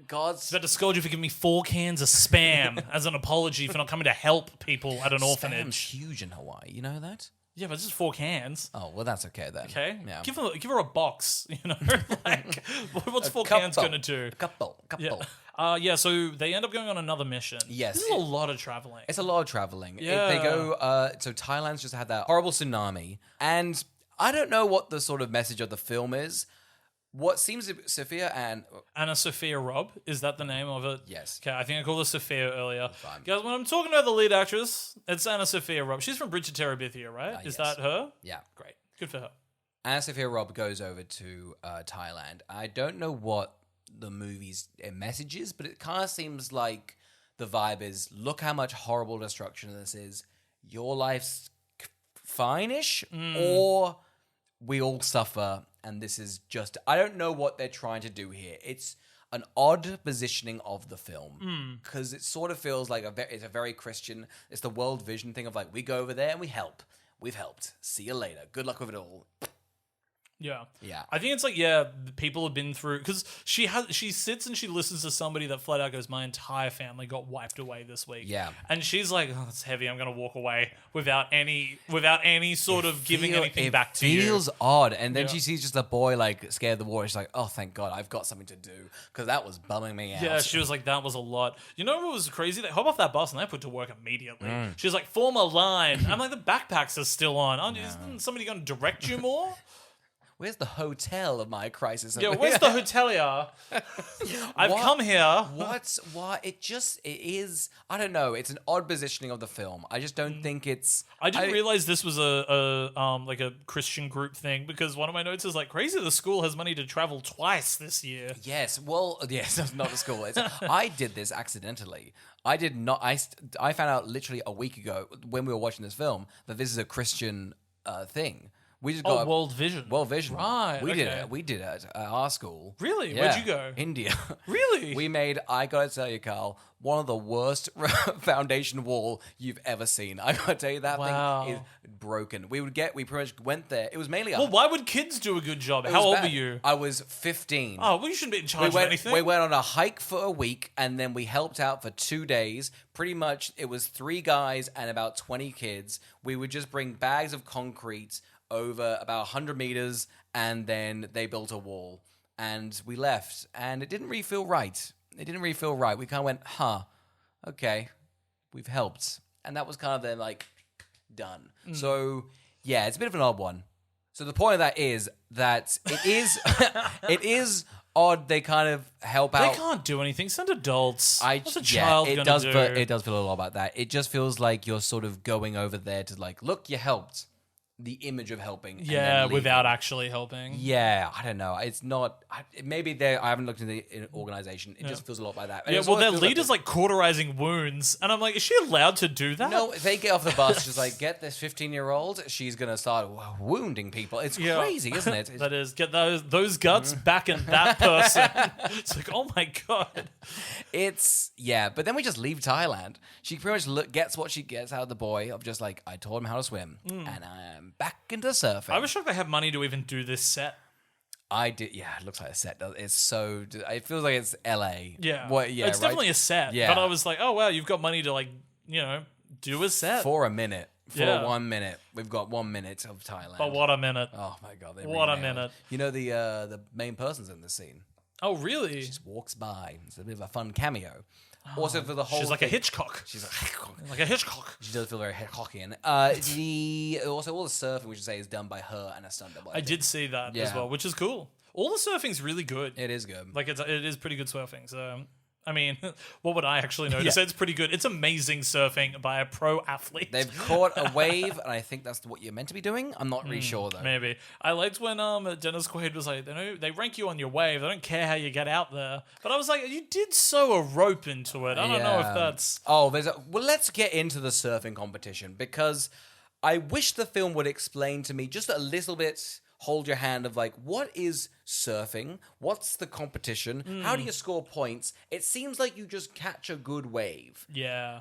[SPEAKER 1] God's...
[SPEAKER 2] I was about to scold you for giving me 4 cans of Spam as an apology for not coming to help people at an orphanage.
[SPEAKER 1] Spam's huge in Hawaii. You know that?
[SPEAKER 2] Yeah, but it's just 4 cans.
[SPEAKER 1] Oh, well, that's okay then.
[SPEAKER 2] Okay.
[SPEAKER 1] Yeah.
[SPEAKER 2] Give her a box, like, what's 4 cans going to do?
[SPEAKER 1] A couple.
[SPEAKER 2] Yeah, so they end up going on another mission.
[SPEAKER 1] Yes.
[SPEAKER 2] This is a lot of traveling.
[SPEAKER 1] It's a lot of traveling.
[SPEAKER 2] Yeah.
[SPEAKER 1] They go, so Thailand's just had that horrible tsunami. And I don't know what the sort of message of the film is. What seems to be Sophia and...
[SPEAKER 2] Anna Sophia Robb, is that the name of it?
[SPEAKER 1] Yes.
[SPEAKER 2] Okay, I think I called her Sophia earlier.
[SPEAKER 1] Fine.
[SPEAKER 2] Guys, when I'm talking about the lead actress, it's Anna Sophia Robb. She's from Bridge to Terabithia, right? Is
[SPEAKER 1] yes.
[SPEAKER 2] that her?
[SPEAKER 1] Yeah.
[SPEAKER 2] Great. Good for her.
[SPEAKER 1] Anna Sophia Robb goes over to Thailand. I don't know what the movie's message is, but it kind of seems like the vibe is, look how much horrible destruction this is. Your life's fine-ish, or we all suffer, and this is just... I don't know what they're trying to do here. It's an odd positioning of the film, because it sort of feels like it's a very Christian... It's the world vision thing of like, we go over there and we help. We've helped. See you later. Good luck with it all.
[SPEAKER 2] Yeah.
[SPEAKER 1] Yeah.
[SPEAKER 2] I think it's like, people have been through, because she sits and she listens to somebody that flat out goes, my entire family got wiped away this week.
[SPEAKER 1] Yeah.
[SPEAKER 2] And she's like, oh, that's heavy. I'm going to walk away without any sort of giving anything back to you.
[SPEAKER 1] It feels odd. And then she sees just a boy like scared of the water. She's like, oh, thank God, I've got something to do, because that was bumming me out.
[SPEAKER 2] Yeah, she was like, that was a lot. You know what was crazy? They hop off that bus and they put to work immediately. She was like, form a line. I'm like, the backpacks are still on. Isn't somebody going to direct you more?
[SPEAKER 1] Where's the hotel of my crisis?
[SPEAKER 2] Yeah, where's the hotelier? I've come here.
[SPEAKER 1] It is, I don't know. It's an odd positioning of the film. I just don't think it's...
[SPEAKER 2] I didn't realize this was a Christian group thing, because one of my notes is like, crazy the school has money to travel twice this year.
[SPEAKER 1] Yes, well, yes, not the school. I did this accidentally. I did not... I found out literally a week ago when we were watching this film that this is a Christian thing. We just got
[SPEAKER 2] World Vision.
[SPEAKER 1] World Vision.
[SPEAKER 2] Right.
[SPEAKER 1] We did it. We did it at our school.
[SPEAKER 2] Really?
[SPEAKER 1] Yeah.
[SPEAKER 2] Where'd you go?
[SPEAKER 1] India.
[SPEAKER 2] Really?
[SPEAKER 1] We made, I gotta tell you, Carl, one of the worst foundation wall you've ever seen. I gotta tell you, that thing is broken. We pretty much went there. It was mainly
[SPEAKER 2] Well, why would kids do a good job? How old were you?
[SPEAKER 1] I was 15.
[SPEAKER 2] Oh, well, you shouldn't be in charge of anything.
[SPEAKER 1] We went on a hike for a week, and then we helped out for 2 days. Pretty much, it was 3 guys and about 20 kids. We would just bring bags of concrete over about 100 meters, and then they built a wall. And we left, and it didn't really feel right. We kind of went, okay, we've helped. And that was kind of then, like, done. So, yeah, it's a bit of an odd one. So the point of that is that it is odd they kind of help out.
[SPEAKER 2] They can't do anything. Send adults. What's a child going to do?
[SPEAKER 1] It does feel a lot about that. It just feels like you're sort of going over there to like, look, you helped. the image of helping. and
[SPEAKER 2] Yeah,
[SPEAKER 1] then
[SPEAKER 2] without
[SPEAKER 1] leaving.
[SPEAKER 2] actually helping.
[SPEAKER 1] Yeah, I don't know. It's not. Maybe I haven't looked in the organization. It just feels a lot like that. And
[SPEAKER 2] Yeah,
[SPEAKER 1] it's
[SPEAKER 2] well, their
[SPEAKER 1] always feels
[SPEAKER 2] leader's like cauterizing wounds, and I'm like, is she allowed to do that?
[SPEAKER 1] no, if they get off the bus, just like get this 15-year-old. She's gonna start wounding people. It's
[SPEAKER 2] Yeah.
[SPEAKER 1] crazy, isn't it?
[SPEAKER 2] That is, get those guts back in that person. It's like, oh my god.
[SPEAKER 1] But then we just leave Thailand. She pretty much gets what she gets out of the boy of just like, I taught him how to swim, and I am back into surfing.
[SPEAKER 2] I was shocked they have money to even do this set.
[SPEAKER 1] I did. Yeah, it looks like a set. It's so. It feels like it's L.A.
[SPEAKER 2] Yeah.
[SPEAKER 1] What? Yeah.
[SPEAKER 2] It's definitely a set.
[SPEAKER 1] Yeah.
[SPEAKER 2] But I was like, oh wow, you've got money to like, do a set.
[SPEAKER 1] For a minute. For
[SPEAKER 2] Yeah.
[SPEAKER 1] 1 minute. We've got 1 minute of Thailand.
[SPEAKER 2] But what a minute.
[SPEAKER 1] Oh my god!
[SPEAKER 2] What a
[SPEAKER 1] nailed it.
[SPEAKER 2] minute.
[SPEAKER 1] You know the main person's in this scene.
[SPEAKER 2] Oh really?
[SPEAKER 1] Just walks by. It's a bit of a fun cameo. Also for the whole.
[SPEAKER 2] She's like a
[SPEAKER 1] thing-
[SPEAKER 2] Hitchcock.
[SPEAKER 1] She's like.
[SPEAKER 2] Like a Hitchcock.
[SPEAKER 1] She does feel very Hockeyan. Also all the surfing we should say is done by her and a stunt double.
[SPEAKER 2] I did see that as
[SPEAKER 1] Yeah.
[SPEAKER 2] well, which is cool. All the surfing's really good.
[SPEAKER 1] It is good.
[SPEAKER 2] Like it is pretty good surfing. So I mean, what would I actually notice?
[SPEAKER 1] Yeah.
[SPEAKER 2] It's pretty good. It's amazing surfing by a pro athlete.
[SPEAKER 1] They've caught a wave, and I think that's what you're meant to be doing. I'm not really sure though.
[SPEAKER 2] Maybe. I liked when Dennis Quaid was like, they rank you on your wave. They don't care how you get out there. But I was like, you did sew a rope into it. I don't know if that's...
[SPEAKER 1] Oh, well, let's get into the surfing competition because I wish the film would explain to me just a little bit, hold your hand of like, what is surfing? What's the competition? How do you score points? It seems like you just catch a good wave.
[SPEAKER 2] Yeah.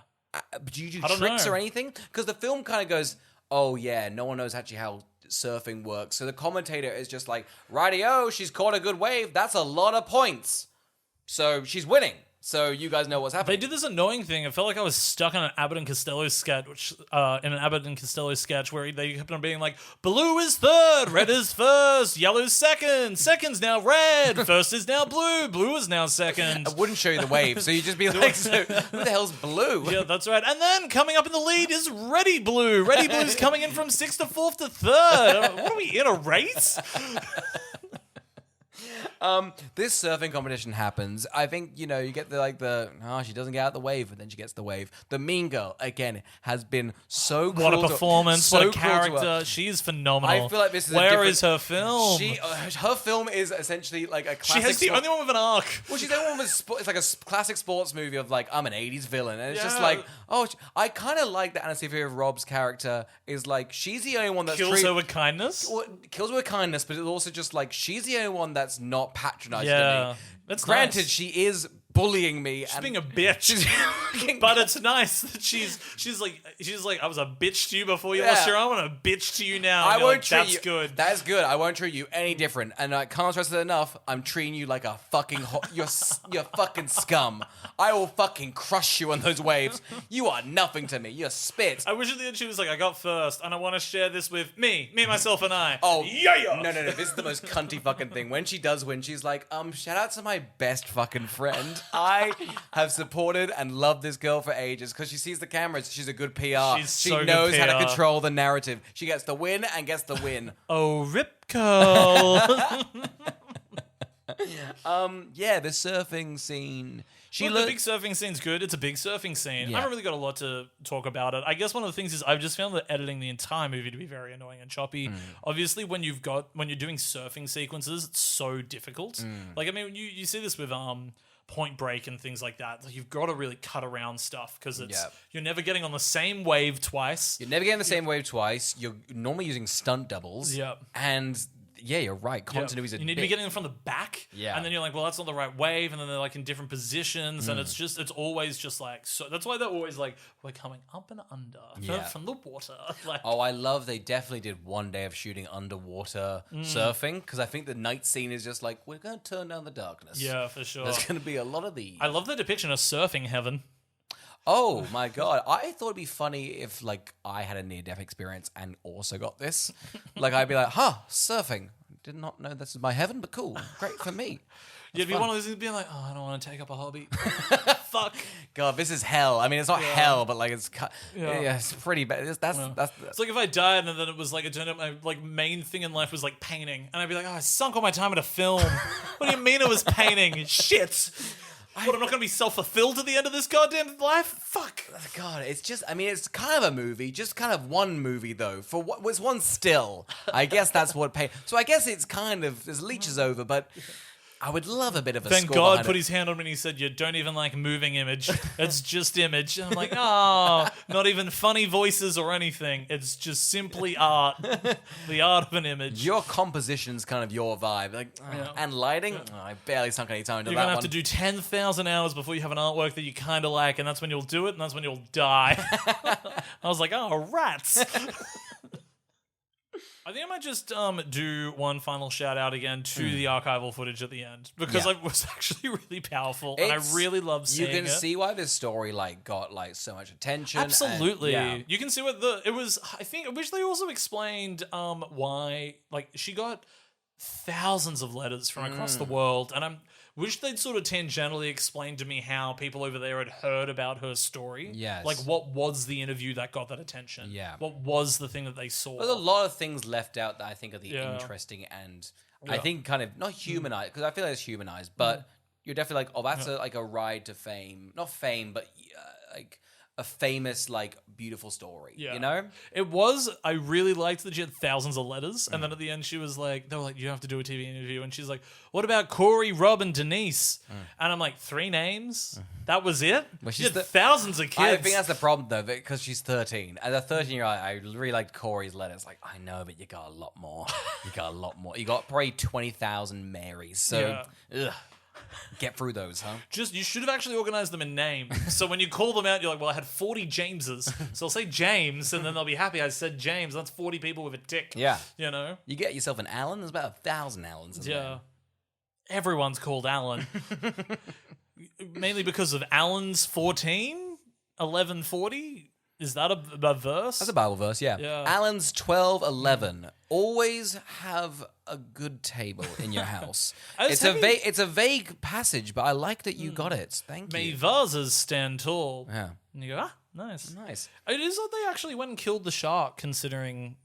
[SPEAKER 1] Do you do
[SPEAKER 2] I don't
[SPEAKER 1] tricks
[SPEAKER 2] know.
[SPEAKER 1] or anything? Because the film kind of goes, oh yeah, no one knows actually how surfing works. So the commentator is just like, rightio, she's caught a good wave. That's a lot of points. So she's winning. So you guys know what's
[SPEAKER 2] They
[SPEAKER 1] happening.
[SPEAKER 2] did this annoying thing. I felt like I was stuck on an Abbott and Costello sketch, where they kept on being like, blue is third, red is first, yellow's second, second's now red, first is now blue, blue is now second.
[SPEAKER 1] I wouldn't show you the wave, so you'd just be like, so who the hell's blue?
[SPEAKER 2] Yeah, that's right. And then coming up in the lead is Ready Blue. Ready Blue's coming in from 6th to 4th to 3rd. What are we in a race?
[SPEAKER 1] This surfing competition happens. I think, you get she doesn't get out the wave, but then she gets the wave. The mean girl, again, has been so
[SPEAKER 2] What a
[SPEAKER 1] cruel
[SPEAKER 2] performance!
[SPEAKER 1] so
[SPEAKER 2] What a
[SPEAKER 1] cruel to her.
[SPEAKER 2] character! She is phenomenal.
[SPEAKER 1] I feel like this is
[SPEAKER 2] Where is her film?
[SPEAKER 1] Her film is essentially like a classic.
[SPEAKER 2] She has the only one with an arc.
[SPEAKER 1] Well, she's the only one with it's like a classic sports movie of like, I'm an 80s villain. And it's just
[SPEAKER 2] Yeah.
[SPEAKER 1] like, I kind of like that Anastasia Robb's character is like, she's the only one that's
[SPEAKER 2] Kills her with kindness.
[SPEAKER 1] well, kills her with kindness, but it's also just like, she's the only one that's not patronizing to
[SPEAKER 2] Yeah,
[SPEAKER 1] me.
[SPEAKER 2] that's
[SPEAKER 1] Granted,
[SPEAKER 2] nice.
[SPEAKER 1] she is bullying me.
[SPEAKER 2] She's being a bitch. But it's nice that she's like I was a bitch to you before you lost your arm, and I'm a bitch to you now.
[SPEAKER 1] I
[SPEAKER 2] And you're
[SPEAKER 1] won't
[SPEAKER 2] like,
[SPEAKER 1] treat
[SPEAKER 2] That's
[SPEAKER 1] you.
[SPEAKER 2] good.
[SPEAKER 1] That's good. I won't treat you any different, and I can't stress it enough. I'm treating you like a fucking you're fucking scum. I will fucking crush you on those waves. You are nothing to me. You're spit.
[SPEAKER 2] I wish at the end she was like, I got first, and I want to share this with me, myself, and I.
[SPEAKER 1] Oh
[SPEAKER 2] yeah.
[SPEAKER 1] No. This is the most cunty fucking thing. When she does win, she's like, shout out to my best fucking friend. I have supported and loved this girl for ages because she sees the cameras. She's a good PR.
[SPEAKER 2] She's
[SPEAKER 1] she
[SPEAKER 2] so good
[SPEAKER 1] knows how to
[SPEAKER 2] PR.
[SPEAKER 1] control the narrative. She gets the win and gets the win.
[SPEAKER 2] Oh, Rip Curl.
[SPEAKER 1] Yeah, the surfing scene.
[SPEAKER 2] The big surfing scene's good. It's a big surfing scene.
[SPEAKER 1] Yeah.
[SPEAKER 2] I haven't really got a lot to talk about it. I guess one of the things is I've just found that editing the entire movie to be very annoying and choppy. Obviously, when you're doing surfing sequences, it's so difficult. Like, I mean, you see this with Point Break and things like that. Like, you've got to really cut around stuff because you're never getting on the same wave twice.
[SPEAKER 1] You're never getting the same wave twice. You're normally using stunt doubles.
[SPEAKER 2] Yeah.
[SPEAKER 1] And yeah, you're right. Continuity is a
[SPEAKER 2] You need to be getting them from the back.
[SPEAKER 1] Yeah.
[SPEAKER 2] And then you're like, well, that's not the right wave. And then they're like in different positions. And it's always just like, so that's why they're always like, we're coming up and under from the water. Like,
[SPEAKER 1] Oh, I love they definitely did one day of shooting underwater surfing because I think the night scene is just like, we're going to turn down the darkness.
[SPEAKER 2] yeah, for sure.
[SPEAKER 1] There's going to be a lot of these.
[SPEAKER 2] I love the depiction of surfing heaven.
[SPEAKER 1] Oh my god! I thought it'd be funny if like I had a near-death experience and also got this. Like I'd be like, surfing. Did not know this is my heaven, but cool, great for me.
[SPEAKER 2] You'd be one of those things being like, oh, I don't want to take up a hobby. Fuck.
[SPEAKER 1] God, this is hell. I mean, it's not hell, but like it's
[SPEAKER 2] Yeah.
[SPEAKER 1] it's pretty bad. That's
[SPEAKER 2] It's like if I died and then it was like, it turned out my like main thing in life was like painting. And I'd be like, oh, I sunk all my time into film. What do you mean it was painting? Shit. What, I'm not going to be self-fulfilled at the end of this goddamn life? Fuck.
[SPEAKER 1] God, it's just, I mean, it's kind of a movie, just kind of one movie, though. For what was one still? I guess that's what So I guess it's kind of, there's leeches over, but I would love a bit of a
[SPEAKER 2] Then
[SPEAKER 1] score
[SPEAKER 2] God
[SPEAKER 1] behind
[SPEAKER 2] put
[SPEAKER 1] it.
[SPEAKER 2] his hand on me and he said, you don't even like moving image. It's just image. And I'm like, oh, not even funny voices or anything. It's just simply art. The art of an image.
[SPEAKER 1] Your composition's kind of your vibe. Like, and lighting? I barely sunk any time into
[SPEAKER 2] You're
[SPEAKER 1] that
[SPEAKER 2] going to
[SPEAKER 1] one.
[SPEAKER 2] have to do 10,000 hours before you have an artwork that you kind of like, and that's when you'll do it, and that's when you'll die. I was like, oh, rats. I think I might just do one final shout out again to the archival footage at the end because it was actually really powerful and I really love seeing it.
[SPEAKER 1] You can see why this story got so much attention.
[SPEAKER 2] Absolutely,
[SPEAKER 1] and,
[SPEAKER 2] you can see what it was. I think I wish they also explained why she got thousands of letters from across the world, and I wish they'd sort of tangentially explained to me how people over there had heard about her story.
[SPEAKER 1] Yes.
[SPEAKER 2] Like, what was the interview that got that attention?
[SPEAKER 1] Yeah.
[SPEAKER 2] What was the thing that they saw?
[SPEAKER 1] There's a lot of things left out that I think are the interesting and I think kind of not humanized, because I feel like it's humanized, but you're definitely like, oh, that's a ride to fame. Not fame, but like a famous, like, beautiful story, you know?
[SPEAKER 2] It was. I really liked that she had thousands of letters, and then at the end she was like, they were like, you have to do a TV interview, and she's like, what about Corey, Rob, and Denise? And I'm like, 3 names? That was it?
[SPEAKER 1] Well,
[SPEAKER 2] She had thousands of kids.
[SPEAKER 1] I think that's the problem, though, because she's 13. As a 13-year-old, I really liked Corey's letters. Like, I know, but you got a lot more. You got a lot more. You got probably 20,000 Marys, so ugh. Get through those, huh?
[SPEAKER 2] You should have actually organized them in name. So when you call them out, you're like, well, I had 40 Jameses. So I'll say James, and then they'll be happy I said James. That's 40 people with a tick.
[SPEAKER 1] Yeah.
[SPEAKER 2] You know?
[SPEAKER 1] You get yourself an Alan, there's about 1,000 Allens.
[SPEAKER 2] Yeah. Everyone's called Alan. Mainly because of Alan's 14? 1140? Is that a verse?
[SPEAKER 1] That's a Bible verse, yeah. Alan's 12:11. Always have a good table in your house. It's a vague passage, but I like that you got it. Thank
[SPEAKER 2] May
[SPEAKER 1] you.
[SPEAKER 2] vases stand tall.
[SPEAKER 1] Yeah.
[SPEAKER 2] And you go, nice.
[SPEAKER 1] Nice.
[SPEAKER 2] It is that they actually went and killed the shark, considering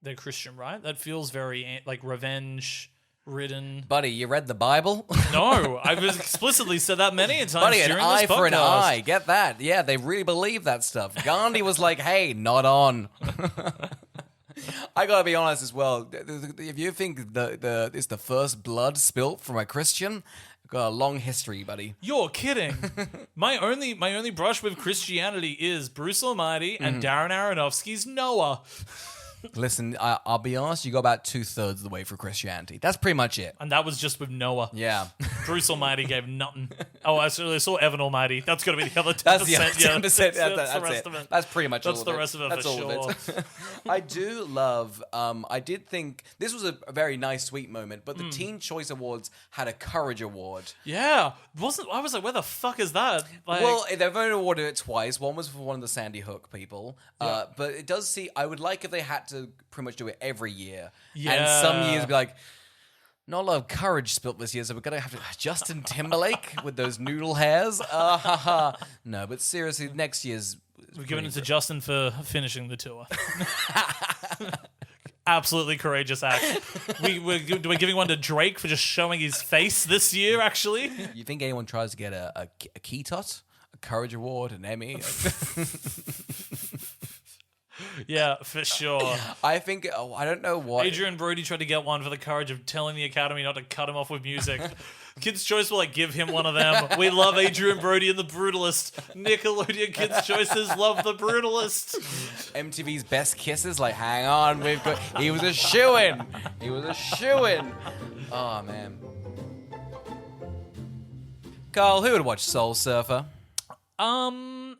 [SPEAKER 2] they're Christian, right? That feels very like revenge-ridden.
[SPEAKER 1] Buddy, you read the Bible?
[SPEAKER 2] No, I've explicitly said that many times.
[SPEAKER 1] Buddy, an
[SPEAKER 2] during
[SPEAKER 1] eye
[SPEAKER 2] this
[SPEAKER 1] for an
[SPEAKER 2] podcast.
[SPEAKER 1] eye. Get that? Yeah, they really believe that stuff. Gandhi was like, "Hey, not on." I gotta be honest as well. If you think it's the first blood spilt from a Christian, I've got a long history, buddy.
[SPEAKER 2] You're kidding. My only brush with Christianity is Bruce Almighty and Darren Aronofsky's Noah.
[SPEAKER 1] Listen, I'll be honest. You go about 2/3 of the way through Christianity. That's pretty much it.
[SPEAKER 2] And that was just with Noah.
[SPEAKER 1] Yeah.
[SPEAKER 2] Bruce Almighty gave nothing. Oh, I saw Evan Almighty. That's got to be the other 10%.
[SPEAKER 1] That's the other 10%.
[SPEAKER 2] That's the rest
[SPEAKER 1] it.
[SPEAKER 2] of it.
[SPEAKER 1] That's pretty much
[SPEAKER 2] That's
[SPEAKER 1] all
[SPEAKER 2] the
[SPEAKER 1] of it.
[SPEAKER 2] rest of it
[SPEAKER 1] That's
[SPEAKER 2] for
[SPEAKER 1] all of it. I do love, I did think, this was a very nice, sweet moment, but the Teen Choice Awards had a Courage Award.
[SPEAKER 2] Yeah. I was like, where the fuck is that? Like,
[SPEAKER 1] Well, they've only awarded it twice. One was for one of the Sandy Hook people. But it does see, I would like if they had to pretty much do it every year.
[SPEAKER 2] Yeah.
[SPEAKER 1] And some years be like, not a lot of courage spilt this year, so we're going to have to Justin Timberlake with those noodle hairs. No, but seriously, next year's...
[SPEAKER 2] we're giving it to Justin for finishing the tour. Absolutely courageous act. We're giving one to Drake for just showing his face this year, actually.
[SPEAKER 1] You think anyone tries to get a Keytot? A Courage Award, an Emmy?
[SPEAKER 2] Yeah, for sure.
[SPEAKER 1] I think, I don't know what...
[SPEAKER 2] Adrian Brody tried to get one for the courage of telling the Academy not to cut him off with music. Kids' Choice will give him one of them. We love Adrian Brody and the Brutalist. Nickelodeon Kids' Choices love the Brutalist.
[SPEAKER 1] MTV's Best Kisses, hang on, he was a shoo-in. He was a shoo-in. Oh, man. Carl, who would watch Soul Surfer?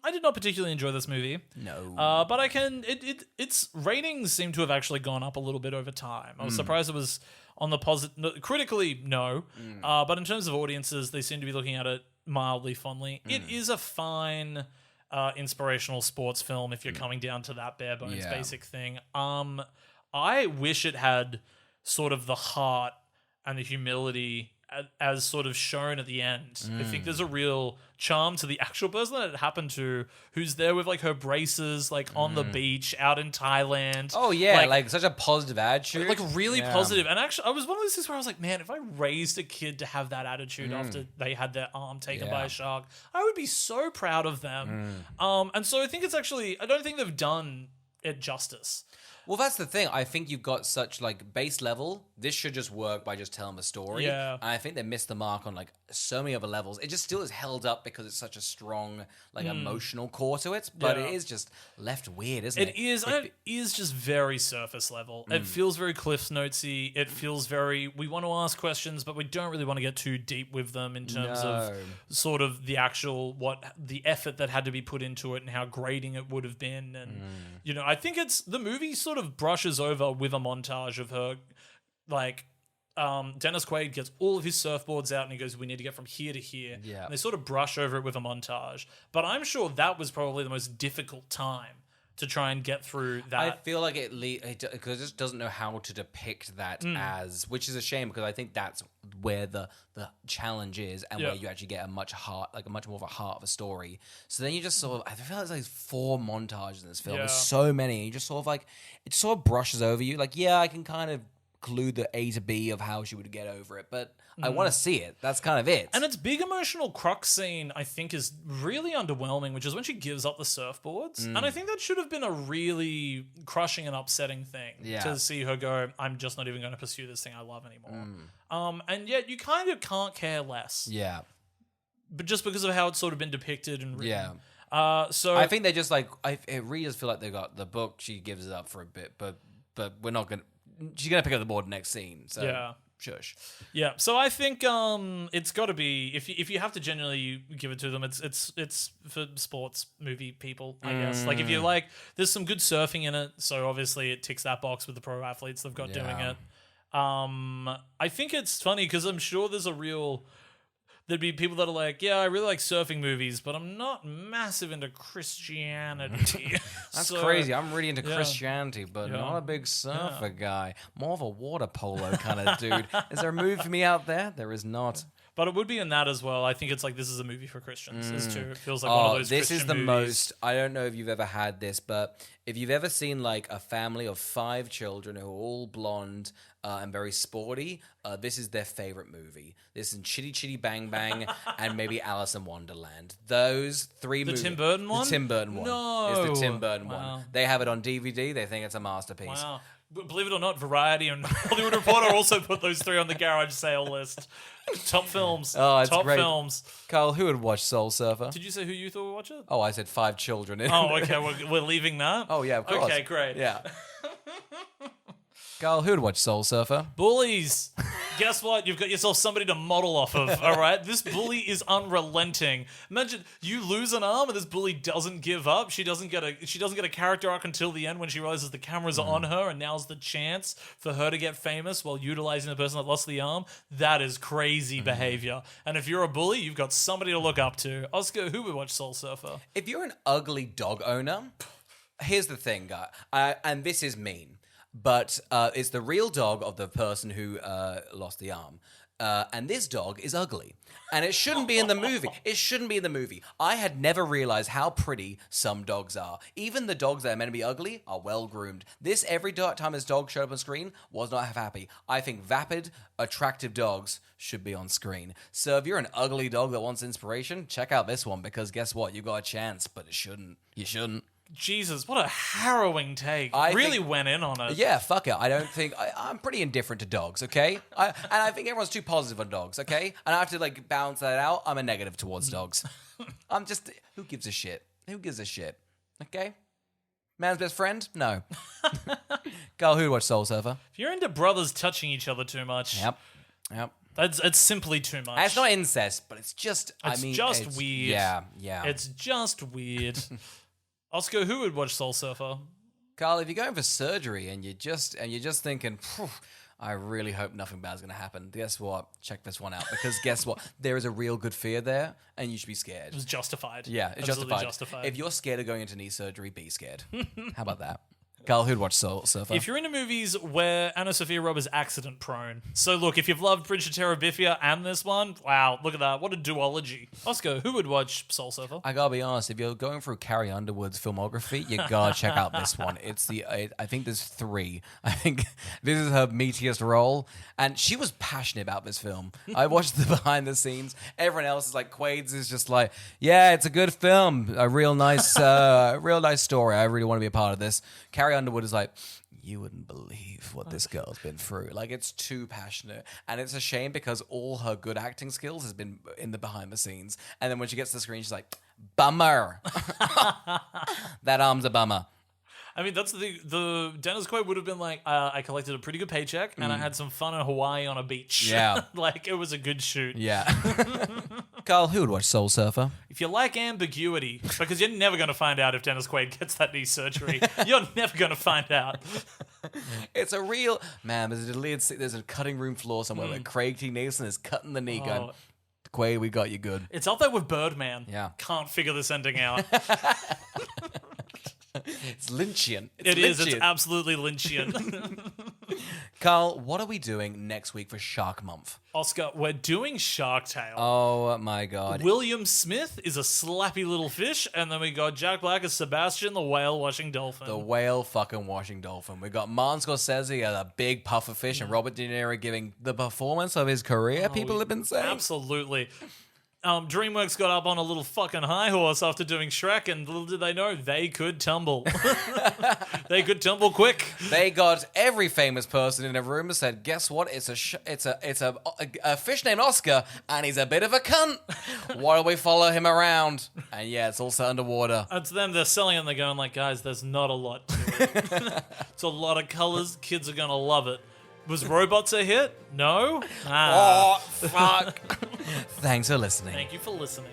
[SPEAKER 2] I did not particularly enjoy this movie.
[SPEAKER 1] No.
[SPEAKER 2] But I can... Its ratings seem to have actually gone up a little bit over time. I was surprised it was on the positive... Critically, no. But in terms of audiences, they seem to be looking at it mildly fondly. It is a fine inspirational sports film if you're coming down to that bare bones basic thing. I wish it had sort of the heart and the humility as sort of shown at the end. I think there's a real charm to the actual person that it happened to, who's there with like her braces, like on the beach out in Thailand.
[SPEAKER 1] Oh yeah, like such a positive attitude,
[SPEAKER 2] like really positive. And actually, I was one of those things where I was like, man, if I raised a kid to have that attitude after they had their arm taken by a shark, I would be so proud of them. And so I think it's actually, I don't think they've done it justice.
[SPEAKER 1] Well, that's the thing. I think you've got such like base level. This should just work by just telling the story.
[SPEAKER 2] Yeah.
[SPEAKER 1] And I think they missed the mark on like so many other levels. It just still is held up because it's such a strong like emotional core to it. But it is just left weird, isn't it?
[SPEAKER 2] It is. It is just very surface level. It feels very Cliff's Notesy. It feels very. We want to ask questions, but we don't really want to get too deep with them in terms of sort of the actual the effort that had to be put into it and how grating it would have been. And you know, I think it's the movie sort of brushes over with a montage of her, like. Dennis Quaid gets all of his surfboards out and he goes, we need to get from here to here.
[SPEAKER 1] Yeah.
[SPEAKER 2] And they sort of brush over it with a montage. But I'm sure that was probably the most difficult time to try and get through that.
[SPEAKER 1] I feel like because it just doesn't know how to depict that as, which is a shame because I think that's where the challenge is and where you actually get a much more of a heart of a story. So then you just sort of, I feel like there's like 4 montages in this film. There's so many. You just sort of like, it sort of brushes over you. Like, yeah, I can kind of clue the A to B of how she would get over it, but I want to see it. That's kind of it.
[SPEAKER 2] And its big emotional crux scene, I think, is really underwhelming, which is when she gives up the surfboards. And I think that should have been a really crushing and upsetting thing to see her go, I'm just not even going to pursue this thing I love anymore. And yet you kind of can't care less.
[SPEAKER 1] Yeah.
[SPEAKER 2] But just because of how it's sort of been depicted and written. Yeah. So
[SPEAKER 1] I think they just like, it really does feel like they got the book, she gives it up for a bit, but we're not going to, she's going to pick up the board next scene. So shush.
[SPEAKER 2] Yeah. So I think it's got to be, if you have to genuinely give it to them, it's for sports movie people, I guess. Like if you like, there's some good surfing in it, so obviously it ticks that box with the pro athletes they've got doing it. I think it's funny because I'm sure there'd be people that are like, yeah, I really like surfing movies, but I'm not massive into Christianity.
[SPEAKER 1] That's crazy. I'm really into Christianity, but not a big surfer guy. More of a water polo kind of dude. Is there a movie for me out there? There is not.
[SPEAKER 2] But it would be in that as well. I think it's like, this is a movie for Christians. It feels like one of those
[SPEAKER 1] this
[SPEAKER 2] Christian
[SPEAKER 1] is the
[SPEAKER 2] movies.
[SPEAKER 1] most, I don't know if you've ever had this, but if you've ever seen like a family of 5 children who are all blonde and very sporty, this is their favorite movie. This is Chitty Chitty Bang Bang and maybe Alice in Wonderland. Those 3 movies.
[SPEAKER 2] The Tim Burton one?
[SPEAKER 1] The Tim Burton one.
[SPEAKER 2] No.
[SPEAKER 1] Is the Tim Burton one. They have it on DVD. They think it's a masterpiece.
[SPEAKER 2] Wow. Believe it or not, Variety and Hollywood Reporter also put those 3 on the garage sale list. Top films.
[SPEAKER 1] Oh, it's
[SPEAKER 2] Top
[SPEAKER 1] great.
[SPEAKER 2] films.
[SPEAKER 1] Carl, who would watch Soul Surfer?
[SPEAKER 2] Did you say who you thought would watch it?
[SPEAKER 1] Oh, I said 5 children.
[SPEAKER 2] Oh, okay. We're leaving that?
[SPEAKER 1] Oh, yeah, of course.
[SPEAKER 2] Okay, great.
[SPEAKER 1] Yeah. Carl, who would watch Soul Surfer?
[SPEAKER 2] Bullies. Guess what? You've got yourself somebody to model off of, all right? This bully is unrelenting. Imagine you lose an arm and this bully doesn't give up. She doesn't get a character arc until the end when she realizes the cameras are on her and now's the chance for her to get famous while utilizing the person that lost the arm. That is crazy behavior. And if you're a bully, you've got somebody to look up to. Oscar, who would watch Soul Surfer?
[SPEAKER 1] If you're an ugly dog owner, here's the thing, guy, and this is mean. But it's the real dog of the person who lost the arm. And this dog is ugly. And it shouldn't be in the movie. It shouldn't be in the movie. I had never realized how pretty some dogs are. Even the dogs that are meant to be ugly are well-groomed. Every time this dog showed up on screen, was not happy. I think vapid, attractive dogs should be on screen. So if you're an ugly dog that wants inspiration, check out this one. Because guess what? You got a chance, but it shouldn't. You shouldn't.
[SPEAKER 2] Jesus, what a harrowing take. Really went in on it.
[SPEAKER 1] Yeah, fuck it. I don't think... I'm pretty indifferent to dogs, okay? And I think everyone's too positive on dogs, okay? And I have to, like, balance that out. I'm a negative towards dogs. I'm just... Who gives a shit? Who gives a shit? Okay? Man's best friend? No. Carl, who'd watch Soul Surfer?
[SPEAKER 2] If you're into brothers touching each other too much...
[SPEAKER 1] Yep.
[SPEAKER 2] It's simply too much.
[SPEAKER 1] And it's not incest, but it's just...
[SPEAKER 2] It's weird.
[SPEAKER 1] Yeah.
[SPEAKER 2] It's just weird. Oscar, who would watch Soul Surfer?
[SPEAKER 1] Carl, if you're going for surgery and you're just thinking, I really hope nothing bad's going to happen, guess what? Check this one out. Because guess what? There is a real good fear there, and you should be scared.
[SPEAKER 2] It was justified.
[SPEAKER 1] Yeah, it's
[SPEAKER 2] Absolutely
[SPEAKER 1] justified.
[SPEAKER 2] justified.
[SPEAKER 1] If you're scared of going into knee surgery, be scared. How about that? Carl, who'd watch Soul Surfer?
[SPEAKER 2] If you're into movies where Anna Sophia Robb is accident prone. So look, if you've loved Bridge of Terabithia and this one, wow, look at that. What a duology. Oscar, who would watch Soul Surfer?
[SPEAKER 1] I gotta be honest, if you're going through Carrie Underwood's filmography, you gotta check out this one. I think there's 3. I think this is her meatiest role, and she was passionate about this film. I watched the behind the scenes. Everyone else is like, Quaid's is just like, yeah, it's a good film, a real nice story. I really want to be a part of this. Carrie Underwood is like, you wouldn't believe what this girl's been through. Like, it's too passionate. And it's a shame because all her good acting skills has been in the behind the scenes. And then when she gets to the screen, she's like, bummer. That arm's a bummer.
[SPEAKER 2] I mean, that's the Dennis Quaid would have been like, I collected a pretty good paycheck and I had some fun in Hawaii on a beach.
[SPEAKER 1] Yeah.
[SPEAKER 2] Like, it was a good shoot.
[SPEAKER 1] Yeah. Carl, who would watch Soul Surfer?
[SPEAKER 2] If you like ambiguity, because you're never going to find out if Dennis Quaid gets that knee surgery. You're never going to find out.
[SPEAKER 1] It's a real... Man, there's a cutting room floor somewhere where Craig T. Nelson is cutting the knee going, Quaid, we got you good.
[SPEAKER 2] It's up there with Birdman.
[SPEAKER 1] Yeah.
[SPEAKER 2] Can't figure this ending out.
[SPEAKER 1] It's Lynchian.
[SPEAKER 2] It's absolutely Lynchian.
[SPEAKER 1] Carl, what are we doing next week for Shark Month?
[SPEAKER 2] Oscar, we're doing Shark Tale.
[SPEAKER 1] Oh my God.
[SPEAKER 2] William Smith is a slappy little fish, and then we got Jack Black as Sebastian, the whale washing dolphin.
[SPEAKER 1] The whale fucking washing dolphin. We got Martin Scorsese as a big puffer fish, and Robert De Niro giving the performance of his career, people have been saying.
[SPEAKER 2] Absolutely. DreamWorks got up on a little fucking high horse after doing Shrek, and little did they know they could tumble. They could tumble quick.
[SPEAKER 1] They got every famous person in a room and said, "Guess what? It's a fish named Oscar, and he's a bit of a cunt. Why don't we follow him around?" And yeah, it's also underwater.
[SPEAKER 2] And to them, they're selling it, and they're going like, "Guys, there's not a lot to it. It's a lot of colors. Kids are gonna love it." Was robots a hit? No?
[SPEAKER 1] Oh, fuck. Thanks for listening.
[SPEAKER 2] Thank you for listening.